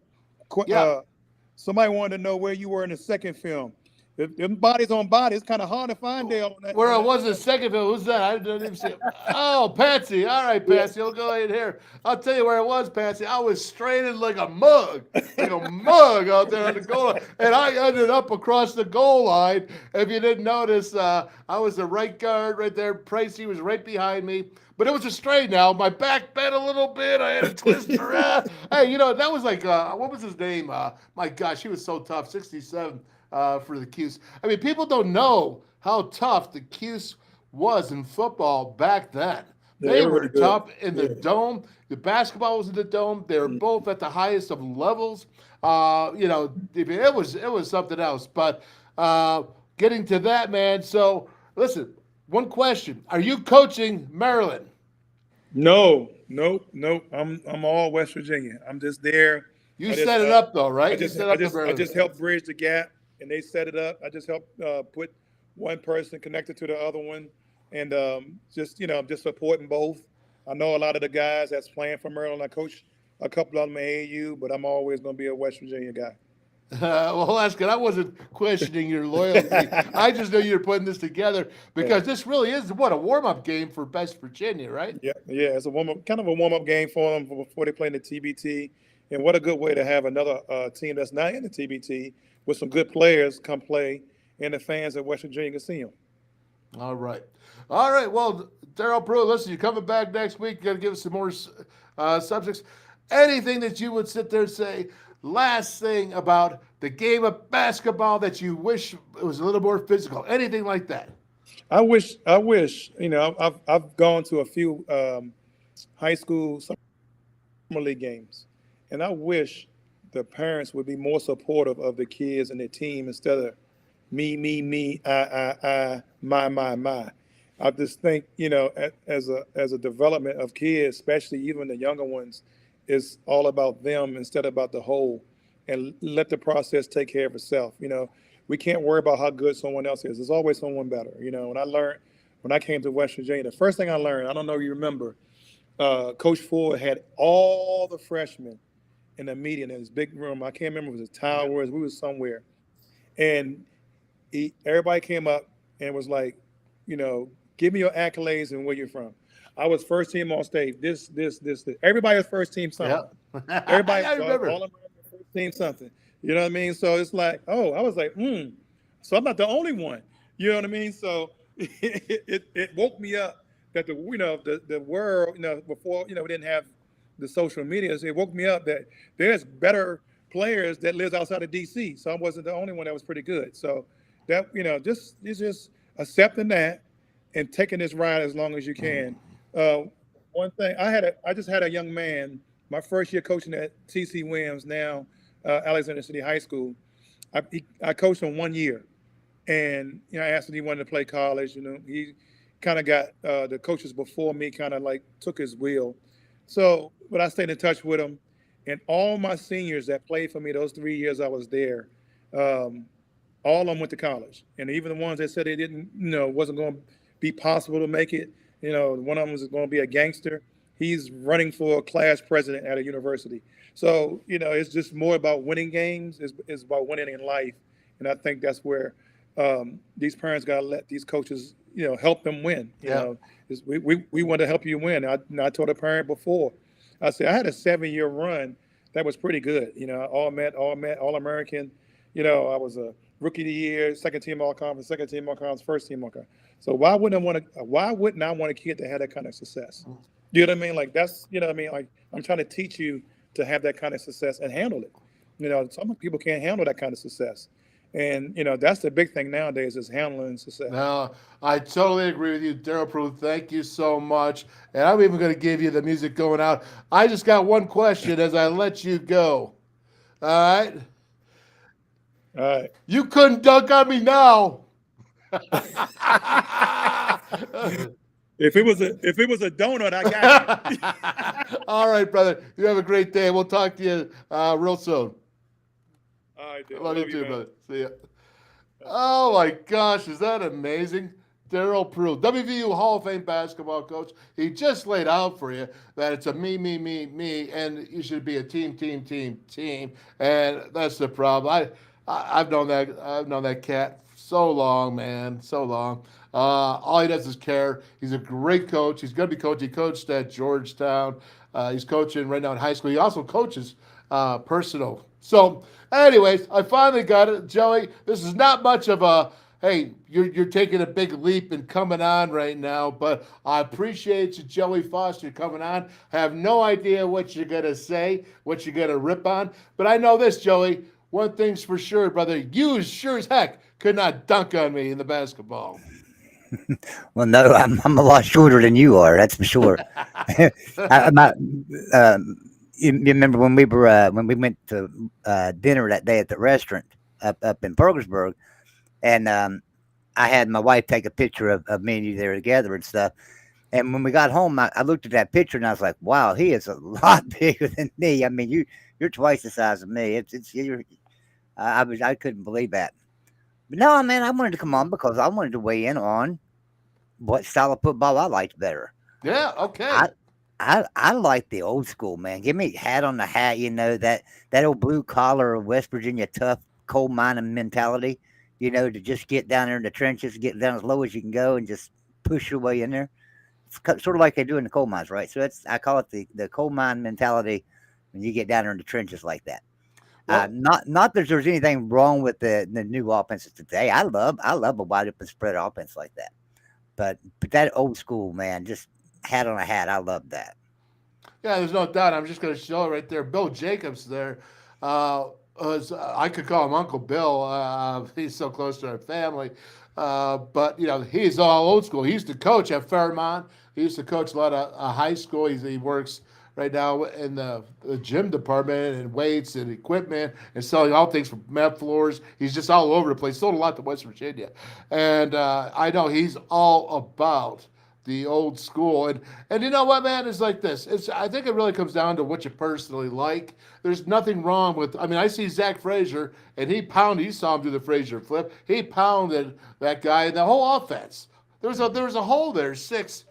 somebody wanted to know where you were in the second film. If bodies on body, it's kind of hard to find Dale. Where I was in the second film, who's that? I didn't even see it. Oh, Patsy. All right, Patsy, I'll go ahead here. I'll tell you where I was, Patsy. I was straining like a mug out there on the goal line. And I ended up across the goal line. If you didn't notice, I was the right guard right there. Pricey was right behind me. But it was a straight now. My back bent a little bit. I had to twist around. Hey, you know, that was like, what was his name? My gosh, he was so tough, 67. For the Cuse. I mean, people don't know how tough the Cuse was in football back then. They were tough in the dome. The basketball was in the dome. They were both at the highest of levels. it was something else. But getting to that, man. So listen, one question: are you coaching Maryland? No, nope, nope. I'm all West Virginia. I'm just there. You I just set it up though, right? You set I up the just I Maryland. just helped bridge the gap, and they set it up. I just helped put one person connected to the other one, and just supporting both. I know a lot of the guys that's playing for Maryland. I coach a couple of them at AAU, but I'm always going to be a West Virginia guy. Well, that's good. I wasn't questioning your loyalty. I just know you're putting this together because this really is what a warm-up game for West Virginia, right? Yeah, yeah. It's kind of a warm-up game for them before they play in the TBT. And what a good way to have another team that's not in the TBT with some good players come play, and the fans at West Virginia can see them. All right. Well, Darryl, Prue, listen, you're coming back next week. You got to give us some more subjects. Anything that you would sit there and say, last thing about the game of basketball that you wish it was a little more physical, anything like that? I wish, I've gone to a few high school summer league games, and I wish the parents would be more supportive of the kids and their team instead of me, I, my. I just think, as a development of kids, especially even the younger ones, is all about them instead of about the whole, and let the process take care of itself. We can't worry about how good someone else is. There's always someone better. When I came to West Virginia, the first thing I learned, I don't know if you remember, Coach Ford had all the freshmen in a meeting in his big room. I can't remember if it was a Towers, we was somewhere. And everybody came up and was like, give me your accolades and where you're from. I was first team on stage. This. Everybody was first team something. Yeah. Everybody I remember. all first team something. You know what I mean? So it's like, I was like, so I'm not the only one. You know what I mean? So it woke me up that the world, before, we didn't have the social media. So it woke me up that there's better players that lives outside of DC. So I wasn't the only one that was pretty good. So that, just accepting that and taking this ride as long as you can. One thing, I just had a young man, my first year coaching at T.C. Williams, now Alexander City High School. I coached him 1 year, and I asked him if he wanted to play college. He kind of got the coaches before me kind of like took his wheel. So, but I stayed in touch with him, and all my seniors that played for me those 3 years I was there, all of them went to college, and even the ones that said they didn't, wasn't going to be possible to make it. One of them is going to be a gangster. He's running for a class president at a university. So, it's just more about winning games. It's about winning in life. And I think that's where these parents got to let these coaches, help them win. We want to help you win. I told a parent before, I said, I had a 7-year run that was pretty good. All American. I was a rookie of the year, second team all conference, second team all conference, first team all conference. So why wouldn't I want a kid that had that kind of success? You know what I mean? Like that's, like I'm trying to teach you to have that kind of success and handle it. Some people can't handle that kind of success. And, that's the big thing nowadays is handling success. No, I totally agree with you, Darryl Prue. Thank you so much. And I'm even going to give you the music going out. I just got one question as I let you go. All right? All right. You couldn't dunk on me now. If it was a donut, I got it. All right, brother. You have a great day. We'll talk to you real soon. All right, dude. Love you too, brother. See ya. Oh my gosh, is that amazing? Darryl Prue, WVU Hall of Fame basketball coach. He just laid out for you that it's a me, and you should be a team. And that's the problem. I've known that cat so long, man, so long. All he does is care. He's a great coach. He's going to be coaching. He coached at Georgetown. He's coaching right now in high school. He also coaches personal. So, anyways, I finally got it, Joey. This is not much of a, hey, you're taking a big leap and coming on right now, but I appreciate you, Joey Foster, coming on. I have no idea what you're going to say, what you're going to rip on, but I know this, Joey. One thing's for sure, brother. You sure as heck could not dunk on me in the basketball. Well, no, I'm a lot shorter than you are. That's for sure. you remember when we went to dinner that day at the restaurant up in Parkersburg, and I had my wife take a picture of me and you there together and stuff. And when we got home, I looked at that picture and I was like, "Wow, he is a lot bigger than me." I mean, you're twice the size of me. I couldn't believe that. But no, man, I wanted to come on because I wanted to weigh in on what style of football I liked better. Yeah, okay. I like the old school, man. Give me hat on the hat, that old blue collar West Virginia tough coal mining mentality, to just get down there in the trenches, get down as low as you can go and just push your way in there. It's sort of like they do in the coal mines, right? So I call it the coal mine mentality when you get down there in the trenches like that. Well, Not that there's anything wrong with the new offenses today. I love a wide open spread offense like that. But that old school, man, just hat on a hat. I love that. yeah, there's no doubt. I'm just going to show right there. Bill Jacobs there. I could call him Uncle Bill. He's so close to our family. But, he's all old school. He used to coach at Fairmont. He used to coach a lot of high school. He works right now in the gym department and weights and equipment and selling all things from mat floors. He's just all over the place. Sold a lot to West Virginia. And I know he's all about the old school. And you know what, man? It's like this. I think it really comes down to what you personally like. There's nothing wrong with, I see Zach Frazier, and you saw him do the Frazier flip. He pounded that guy in the whole offense. There was a hole there, 6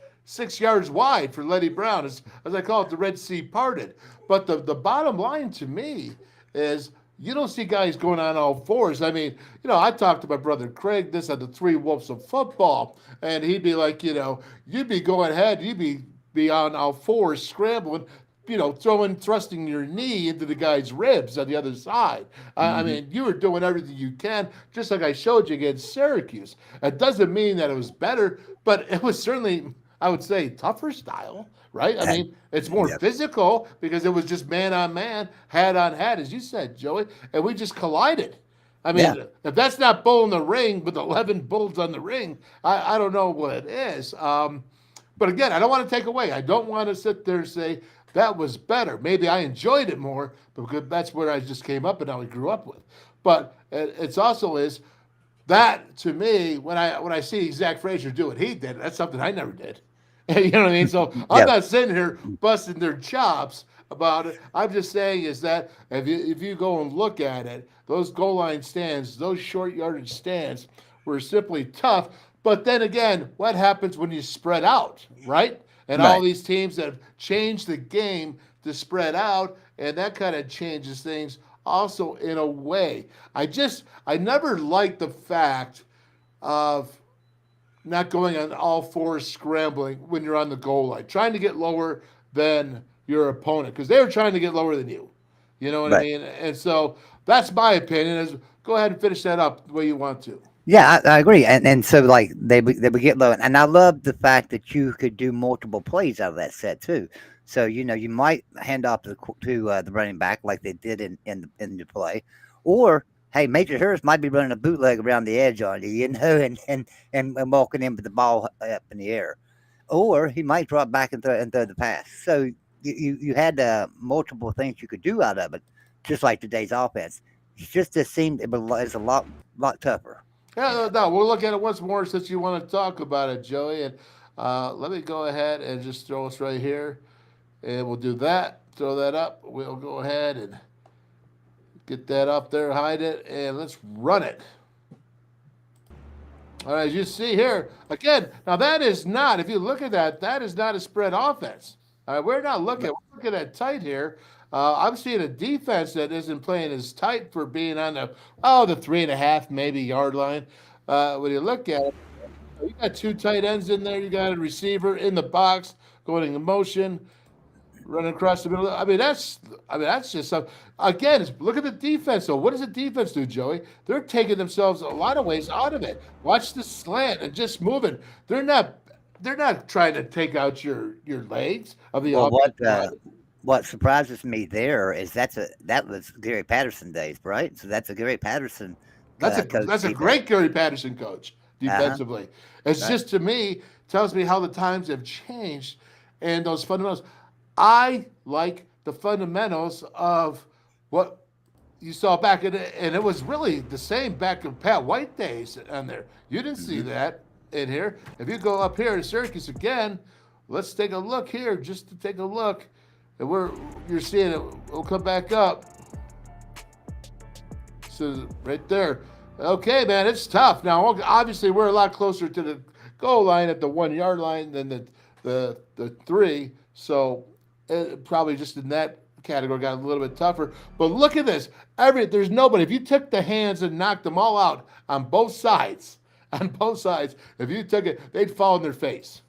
yards wide for Letty Brown, as I call it, the Red Sea parted. But the bottom line to me is you don't see guys going on all fours. I talked to my brother Craig this at the Three Wolves of Football, and he'd be like, you'd be going ahead, you'd be on all fours scrambling, thrusting your knee into the guy's ribs on the other side. You were doing everything you can, just like I showed you against Syracuse. It doesn't mean that it was better, but it was certainly, I would say, tougher style, right? It's more physical because it was just man on man, hat on hat, as you said, Joey, and we just collided. If that's not bull in the ring with 11 bulls on the ring, I don't know what it is. But again, I don't want to take away. I don't want to sit there and say that was better. Maybe I enjoyed it more because that's where I just came up and how I grew up with. But it's also is that to me, when I see Zach Frazier do what he did, that's something I never did. You know what I mean? So I'm not sitting here busting their chops about it. I'm just saying is that if you go and look at it, those goal line stands, those short yardage stands were simply tough. But then again, what happens when you spread out, right? And all these teams that have changed the game to spread out, and that kind of changes things also in a way. I never liked the fact of not going on all fours scrambling when you're on the goal line, trying to get lower than your opponent because they were trying to get lower than you. You know what I mean? And so that's my opinion. Go ahead and finish that up the way you want to. Yeah, I agree. And so like they would get low, and I love the fact that you could do multiple plays out of that set too. So you might hand off to the running back like they did in the play, or hey, Major Harris might be running a bootleg around the edge on you, and walking in with the ball up in the air, or he might drop back and throw the pass. So you had multiple things you could do out of it, just like today's offense. It seemed it's a lot tougher. Yeah, no, we'll look at it once more since you want to talk about it, Joey. And let me go ahead and just throw us right here, and we'll do that. Throw that up. We'll go ahead and get that up there, hide it, and let's run it. All right, as you see here, again, now that is not, if you look at that is not a spread offense. All right, we're looking at tight here. I'm seeing a defense that isn't playing as tight for being on the 3.5 maybe yard line. When you look at it, you got two tight ends in there. You got a receiver in the box going in motion, running across the middle. That's just something. Again, look at the defense. So what does the defense do, Joey? They're taking themselves a lot of ways out of it. Watch the slant and just moving. They're not trying to take out your legs of the offense. What surprises me there is that was Gary Patterson days, right? So that's a Gary Patterson. That's a great Gary Patterson coach defensively. It's just, to me, tells me how the times have changed and those fundamentals. I like the fundamentals of what you saw back in it, and it was really the same back in Pat White days on there. You didn't see that in here. If you go up here to Syracuse again, let's take a look here, just to take a look. And you're seeing it. We'll come back up. So right there. Okay, man, it's tough. Now, obviously, we're a lot closer to the goal line at the 1 yard line than the 3. So it probably just in that category got a little bit tougher. But look at this. There's nobody. If you took the hands and knocked them all out on both sides, if you took it, they'd fall in their face.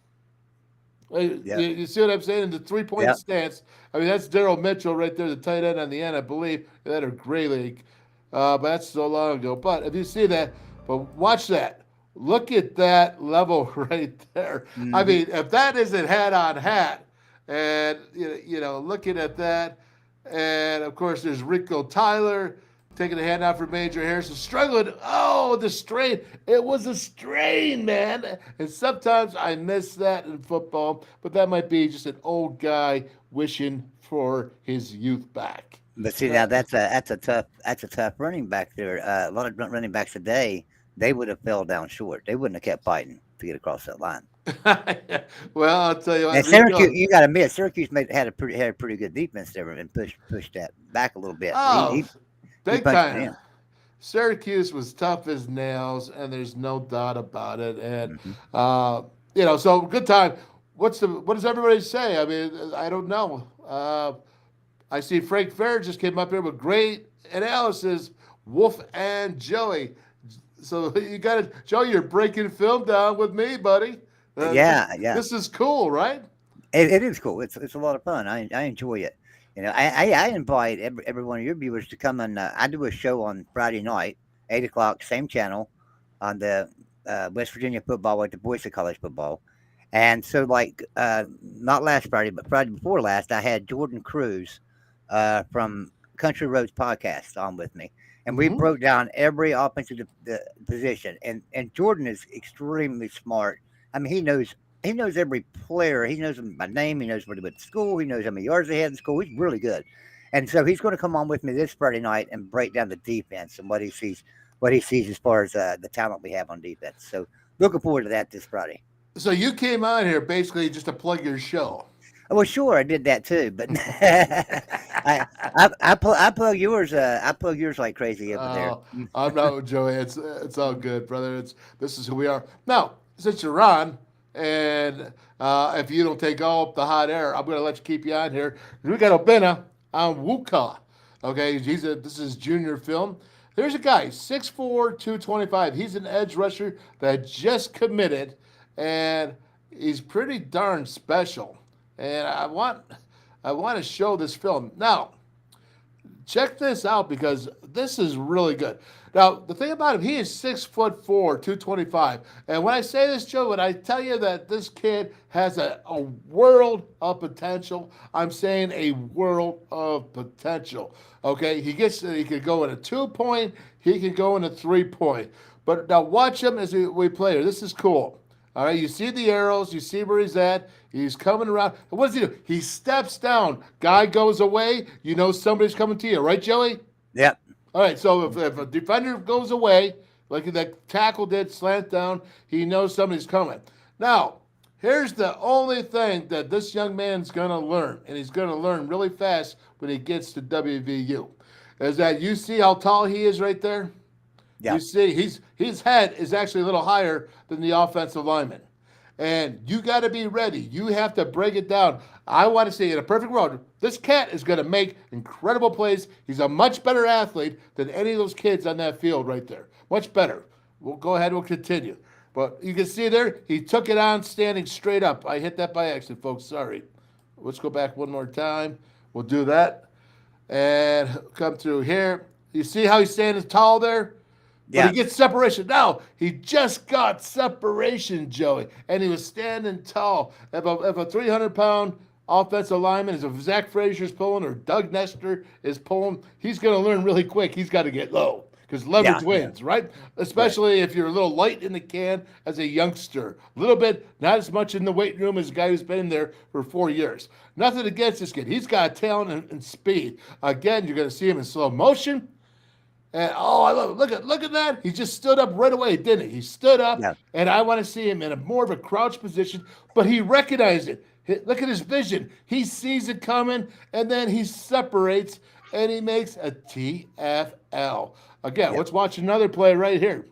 You see what I'm saying? In the 3-point stance, I mean, that's Darryl Mitchell right there, the tight end on the end, I believe. That or Gray League. But that's so long ago. But if you see that, but watch that. Look at that level right there. I mean, if that isn't hat on hat, and looking at that, and of course there's Rico Tyler taking the hand out for Major Harrison, struggling. Oh, the strain. It was a strain, man. And sometimes I miss that in football, but that might be just an old guy wishing for his youth back. But see, now that's a tough running back there. A lot of running backs today, they would have fell down short. They wouldn't have kept fighting to get across that line. Well, I'll tell you what. And Syracuse, you got to admit, Syracuse had a pretty good defense there and pushed that back a little bit. Oh, big time. Syracuse was tough as nails, and there's no doubt about it. And so good time. What does everybody say? I mean, I don't know. I see Frank Fair just came up here with great analysis. Wolf and Joey. So you got to, Joey, you're breaking film down with me, buddy. Yeah. This is cool, right? It is cool. It's a lot of fun. I enjoy it. I invite every one of your viewers to come and I do a show on Friday night, 8:00, same channel, on the West Virginia football with the voice of college football. And so, not last Friday, but Friday before last, I had Jordan Cruz from Country Roads Podcast on with me. And we broke down every offensive position. And Jordan is extremely smart. I mean, he knows every player. He knows them by name. He knows where they went to school. He knows how many yards they had in school. He's really good. And so he's going to come on with me this Friday night and break down the defense and what he sees as far as the talent we have on defense. So looking forward to that this Friday. So you came on here basically just to plug your show. Well, sure, I did that too, but I plug yours. I plug yours like crazy over there. I'm not with Joey. It's all good, brother. This is who we are. Now, since you're on, and if you don't take all the hot air, I'm going to let you keep you on here. We got Obinna Onwuku. Okay, this is junior film. There's a guy, 6'4", 225. He's an edge rusher that just committed, and he's pretty darn special. And I want to show this film. Now, check this out because this is really good. Now, the thing about him, he is 6'4", 225. And when I say this, Joe, when I tell you that this kid has a world of potential, I'm saying a world of potential. Okay, he could go in a 2-point, he could go in a 3-point. But now watch him as we play here. This is cool. All right, you see the arrows. You see where he's at. He's coming around. What does he do? He steps down. Guy goes away. You know somebody's coming to you, right, Joey? Yep. All right, so if a defender goes away, like that tackle did, slant down, he knows somebody's coming. Now, here's the only thing that this young man's going to learn, and he's going to learn really fast when he gets to WVU, is that you see how tall he is right there? Yeah. You see, his head is actually a little higher than the offensive lineman. And you got to be ready. You have to break it down. I want to see, in a perfect world, this cat is going to make incredible plays. He's a much better athlete than any of those kids on that field right there. Much better. We'll go ahead and we'll continue. But you can see there, he took it on standing straight up. I hit that by accident, folks. Sorry. Let's go back one more time. We'll do that. And come through here. You see how he's standing tall there? Yeah. But he gets separation. Now, he just got separation, Joey, and he was standing tall. If a 300-pound offensive lineman, if Zach Frazier's pulling or Doug Nestor is pulling, he's going to learn really quick. He's got to get low. because leverage Yeah. wins, right? Especially if you're a little light in the can as a youngster. A little bit, not as much in the weight room as a guy who's been in there for 4 years. Nothing against this kid. He's got talent and speed. Again, you're going to see him in slow motion. And I love it. Look at that. He just stood up right away, didn't he? He stood up, Yeah. and I want to see him in a more of a crouch position, but he recognized it. Look at his vision. He sees it coming, and then he separates, and he makes a TFL. Again, let's watch another play right here.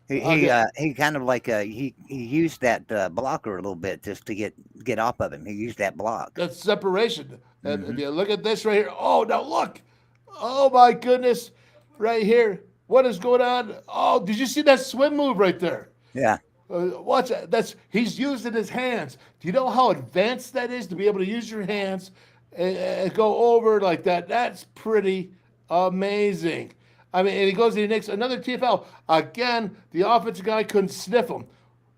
He kind of like he used that blocker a little bit just to get off of him. He used that block. That's separation. And if you look at this right here. Oh, now look. Oh, my goodness. Right here. What is going on? Oh, did you see that swim move right there? Yeah. Watch that. He's using his hands. Do you know how advanced that is to be able to use your hands and go over like that? That's pretty amazing. I mean, and he goes and he makes another TFL. Again, the offensive guy couldn't sniff him.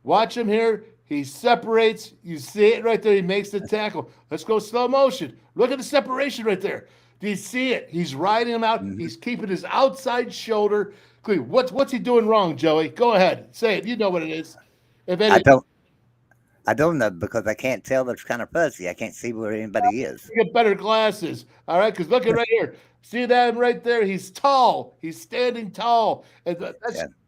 Watch him here. He separates. You see it right there. He makes the tackle. Let's go slow motion. Look at the separation right there. Do you see it? He's riding him out. He's keeping his outside shoulder clean. What's he doing wrong, Joey? Go ahead. Say it. You know what it is. I don't know because I can't tell. It's kind of fuzzy. I can't see where anybody is. Get better glasses. All right, because look at right here. See that right there? He's tall. He's standing tall. And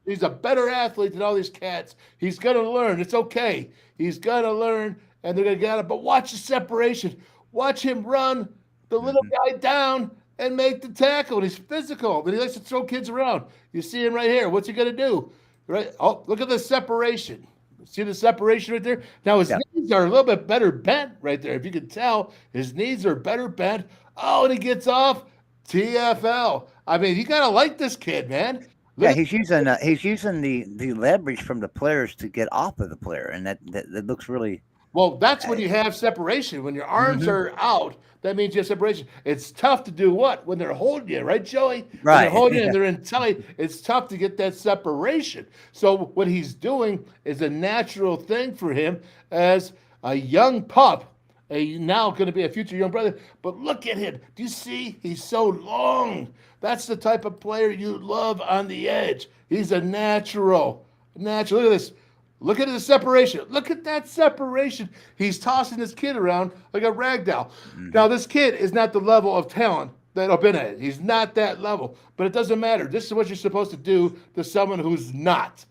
he's a better athlete than all these cats. He's going to learn. It's okay. He's going to learn, and they're going to get it. But watch the separation. Watch him run the little guy down and make the tackle. And he's physical, but he likes to throw kids around. You see him right here. What's he going to do? Right? Oh, look at the separation. See the separation right there? Now his knees are a little bit better bent right there. If you can tell, his knees are better bent. Oh, and he gets off. TFL. I mean, you got to like this kid, man. He's using the leverage from the players to get off of the player, and that looks really. Well, that's when you have separation. When your arms are out, that means you have separation. It's tough to do what? When they're holding you, right, Joey? Right. When they're holding you and they're in tight, it's tough to get that separation. So what he's doing is a natural thing for him as a young pup, now going to be a future young brother. But look at him. Do you see? He's so long. That's the type of player you love on the edge. He's a natural. Look at this. Look at the separation. Look at that separation. He's tossing this kid around like a rag doll. Now, this kid is not the level of talent that Obinna is. He's not that level. But it doesn't matter. This is what you're supposed to do to someone who's not.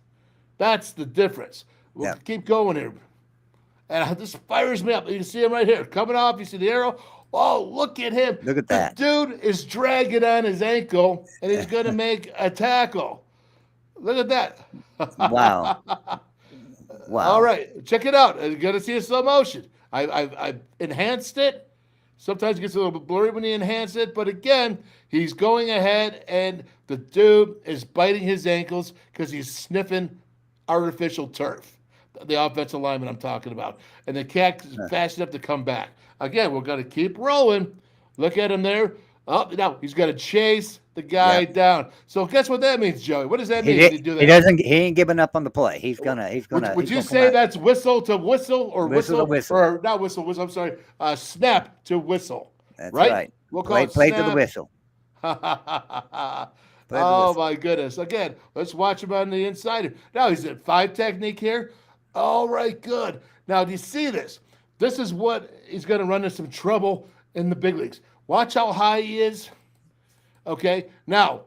That's the difference. We'll keep going here. And this fires me up. You can see him right here. Coming off. You see the arrow. Oh, look at him. Look at that. The dude is dragging on his ankle, and he's going to make a tackle. Look at that. Wow. Wow. All right, check it out. You're going to see a slow motion. I've enhanced it. Sometimes it gets a little bit blurry when you enhance it, but again, he's going ahead, and the dude is biting his ankles because he's sniffing artificial turf. The offensive lineman I'm talking about. And the cat is fast enough to come back. Again, we're going to keep rolling. Look at him there. Oh, now he's got to chase the guy down. So guess what that means, Joey? What does that mean when you do that? He ain't giving up on the play. He's gonna. Would you say that's whistle to whistle or whistle to whistle? Or not whistle? I'm sorry. Snap to whistle. That's right. We'll call it play snap. to the whistle. My goodness! Again, let's watch him on the inside. Now he's at 5 technique here. All right, good. Now, do you see this? This is what he's going to run into some trouble in the big leagues. Watch how high he is. Okay. Now,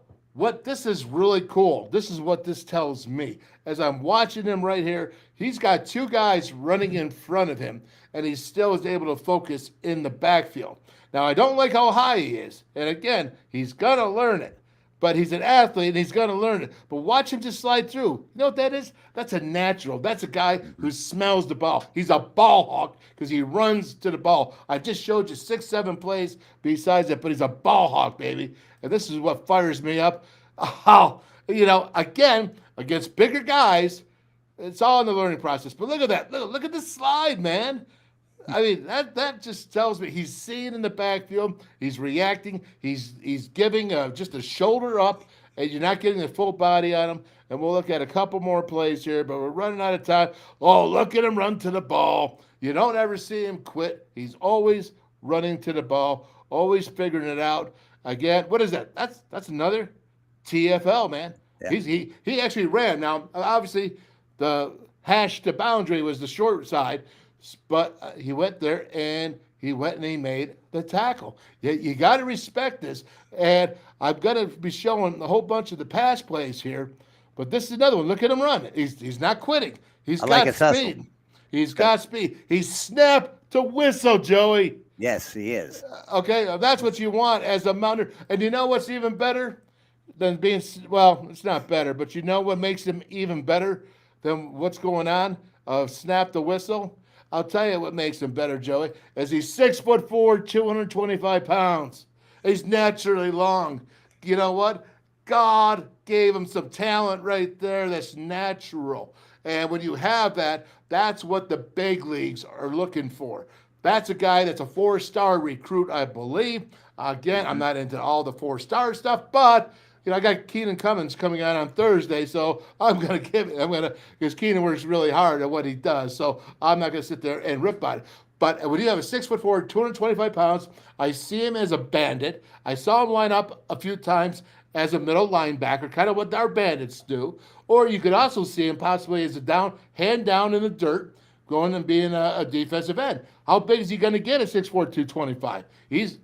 this is really cool. This is what this tells me. As I'm watching him right here, he's got 2 guys running in front of him, and he still is able to focus in the backfield. Now, I don't like how high he is. And again, he's going to learn it. But he's an athlete, and he's going to learn it. But watch him just slide through. You know what that is? That's a natural. That's a guy who smells the ball. He's a ball hawk because he runs to the ball. I just showed you 6, 7 plays besides it, but he's a ball hawk, baby. And this is what fires me up. Oh, again, against bigger guys, it's all in the learning process. But look at that. Look at the slide, man. I mean, that just tells me he's seeing in the backfield. He's reacting. He's giving just a shoulder up, and you're not getting the full body on him. And we'll look at a couple more plays here, but we're running out of time. Oh, look at him run to the ball. You don't ever see him quit. He's always running to the ball, always figuring it out. Again, what is that? That's another TFL, man. Yeah. He actually ran. Now, obviously, the hash to boundary was the short side, but he went there and he went and he made the tackle. You got to respect this. And I'm going to be showing a whole bunch of the pass plays here, but this is another one. Look at him run. He's not quitting. He's I like got his hustle. speed. He's got speed. He's snap to whistle, Joey. Yes, he is. Okay, that's what you want as a mounter. And you know what's even better than being, well, it's not better, but you know what makes him even better than what's going on of snap the whistle? I'll tell you what makes him better, Joey, is he's 6'4", 225 pounds. He's naturally long. You know what? God gave him some talent right there that's natural. And when you have that, that's what the big leagues are looking for. That's a guy that's a 4-star recruit, I believe. Again, I'm not into all the 4-star stuff, but I got Keenan Cummins coming out on Thursday, so because Keenan works really hard at what he does, so I'm not gonna sit there and rip on it. But when you have a 6'4", 225 pounds, I see him as a bandit. I saw him line up a few times as a middle linebacker, kind of what our bandits do. Or you could also see him possibly as a hand down in the dirt, going and being a defensive end. How big is he going to get at 6'4", 225? He's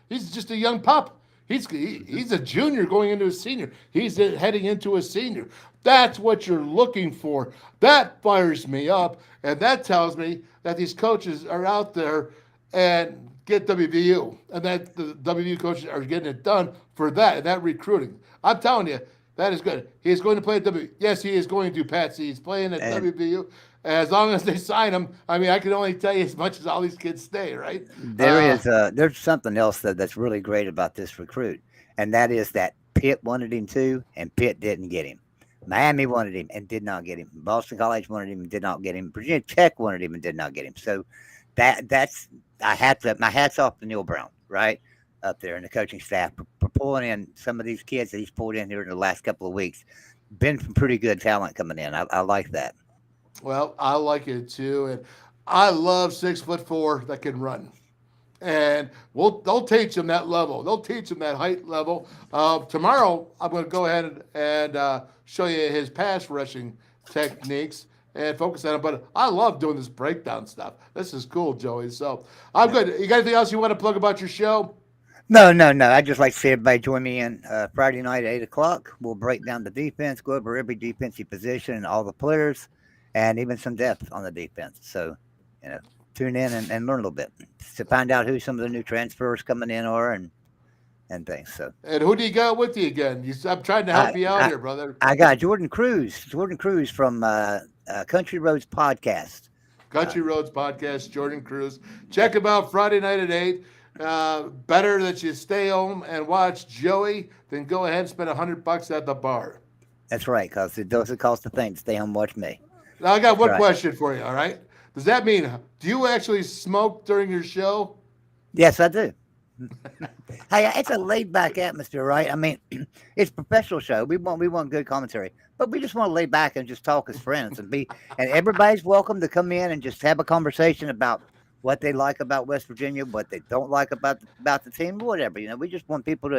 just a young pup. He's a junior going into a senior. He's heading into a senior. That's what you're looking for. That fires me up, and that tells me that these coaches are out there and get WVU, and that the WVU coaches are getting it done for that recruiting. I'm telling you, that is good. He is going to play at WVU. Yes, he is going to, Patsy. He's playing at WVU. As long as they sign him, I can only tell you as much as all these kids stay, right? There's something else that's really great about this recruit, and that is that Pitt wanted him too, and Pitt didn't get him. Miami wanted him and did not get him. Boston College wanted him and did not get him. Virginia Tech wanted him and did not get him. So that's my hat's off to Neil Brown, right, up there, and the coaching staff for pulling in some of these kids that he's pulled in here in the last couple of weeks. Been some pretty good talent coming in. I like that. Well, I like it too, and I love 6'4" that can run. And they'll teach them that level. They'll teach them that height level. Tomorrow, I'm going to go ahead and show you his pass rushing techniques and focus on it. But I love doing this breakdown stuff. This is cool, Joey. So I'm good. You got anything else you want to plug about your show? No. I'd just like to see everybody join me in Friday night at 8 o'clock. We'll break down the defense, go over every defensive position and all the players, and even some depth on the defense. So, tune in and learn a little bit to find out who some of the new transfers coming in are and things. So, and who do you got with you again? I'm trying to help you out here, brother. I got Jordan Cruz from Country Roads Podcast. Country Roads Podcast, Jordan Cruz. Check him out Friday night at 8. Better that you stay home and watch Joey than go ahead and spend $100 at the bar. That's right, because it doesn't cost a thing to stay home and watch me. Now, I got one question for you, all right? Does that mean, do you actually smoke during your show? Yes, I do. Hey, it's a laid-back atmosphere, right? It's a professional show. We want good commentary, but we just want to lay back and just talk as friends and everybody's welcome to come in and just have a conversation about what they like about West Virginia, what they don't like about the team, whatever. We just want people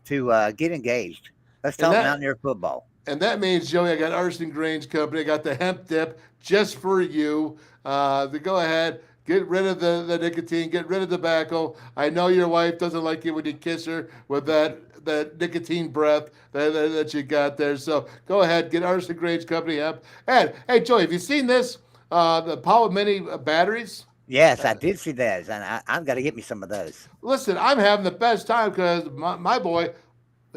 to get engaged. Let's talk Mountaineer football. And that means, Joey, I got Arson Grange Company. I got the hemp dip just for you. To go ahead, get rid of the nicotine, get rid of the tobacco. I know your wife doesn't like it when you kiss her with that nicotine breath that you got there. So go ahead, get Arson Grange Company hemp. And, hey, Joey, have you seen this? The Power Mini batteries? Yes, I did see those, and I've got to get me some of those. Listen, I'm having the best time because my boy,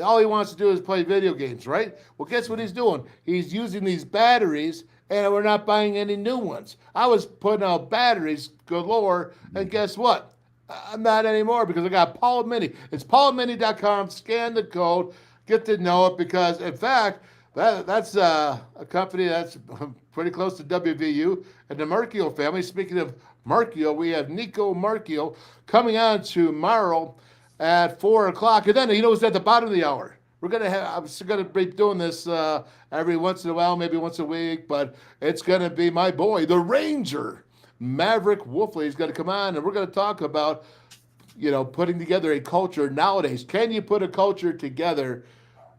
all he wants to do is play video games, right? Well, guess what he's doing? He's using these batteries, and we're not buying any new ones. I was putting out batteries galore, and guess what? I'm not anymore because I got Power Mini. It's powermini.com. Scan the code. Get to know it because, in fact, that's a company that's pretty close to WVU and the Marchio family. Speaking of Marchio, we have Nico Marchio coming on tomorrow at 4 o'clock. And then, it's at the bottom of the hour. I'm going to be doing this every once in a while, maybe once a week, but it's going to be my boy, the Ranger, Maverick Wolfley. He's going to come on, and we're going to talk about, putting together a culture nowadays. Can you put a culture together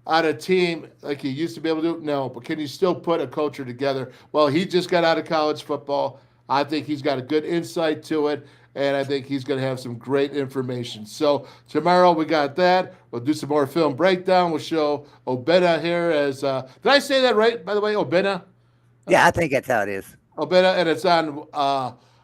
on a team like he used to be able to do? No, but can you still put a culture together? Well, he just got out of college football. I think he's got a good insight to it, and I think he's going to have some great information. So tomorrow we got that. We'll do some more film breakdown. We'll show Obinna here as did I say that right, by the way, Obinna? Yeah, I think that's how it is. Obinna, and it's on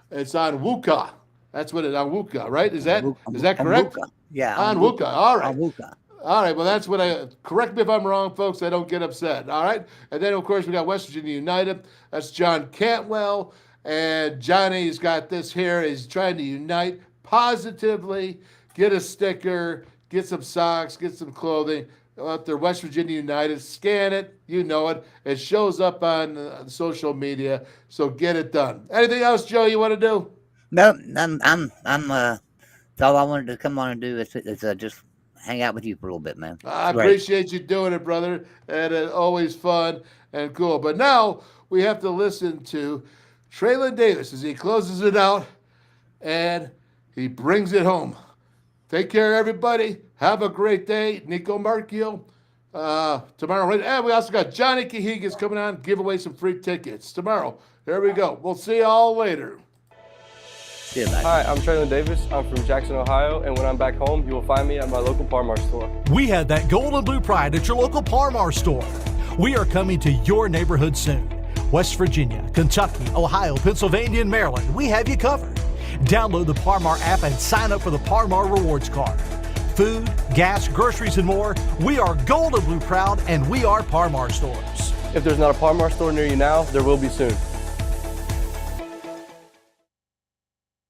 Wuka. That's what it's on Wuka, right? Is that correct? Onwuku. Yeah. On Wuka. All right. Onwuku. All right, well, that's what correct me if I'm wrong, folks. I don't get upset. All right. And then, of course, we got West Virginia United. That's John Cantwell. And Johnny's got this here. He's trying to unite positively, get a sticker, get some socks, get some clothing. Go out there, West Virginia United, scan it. You know it. It shows up on social media. So get it done. Anything else, Joe, you want to do? No, I'm that's all I wanted to come on and do is just hang out with you for a little bit, man. I appreciate you doing it, brother. And it's always fun and cool. But now we have to listen to Traylon Davis as he closes it out and he brings it home. Take care, everybody. Have a great day. Nico Marchio. Tomorrow. And we also got Johnny Cahigas coming on, give away some free tickets tomorrow. There we go. We'll see you all later. See you, man. Hi, I'm Traylon Davis. I'm from Jackson, Ohio, and when I'm back home, you will find me at my local Parmar store. We had that gold and blue pride at your local Parmar store. We are coming to your neighborhood soon. West Virginia, Kentucky, Ohio, Pennsylvania, and Maryland, we have you covered. Download the Parmar app and sign up for the Parmar Rewards Card. Food, gas, groceries, and more, we are gold and blue proud, and we are Parmar stores. If there's not a Parmar store near you now, there will be soon.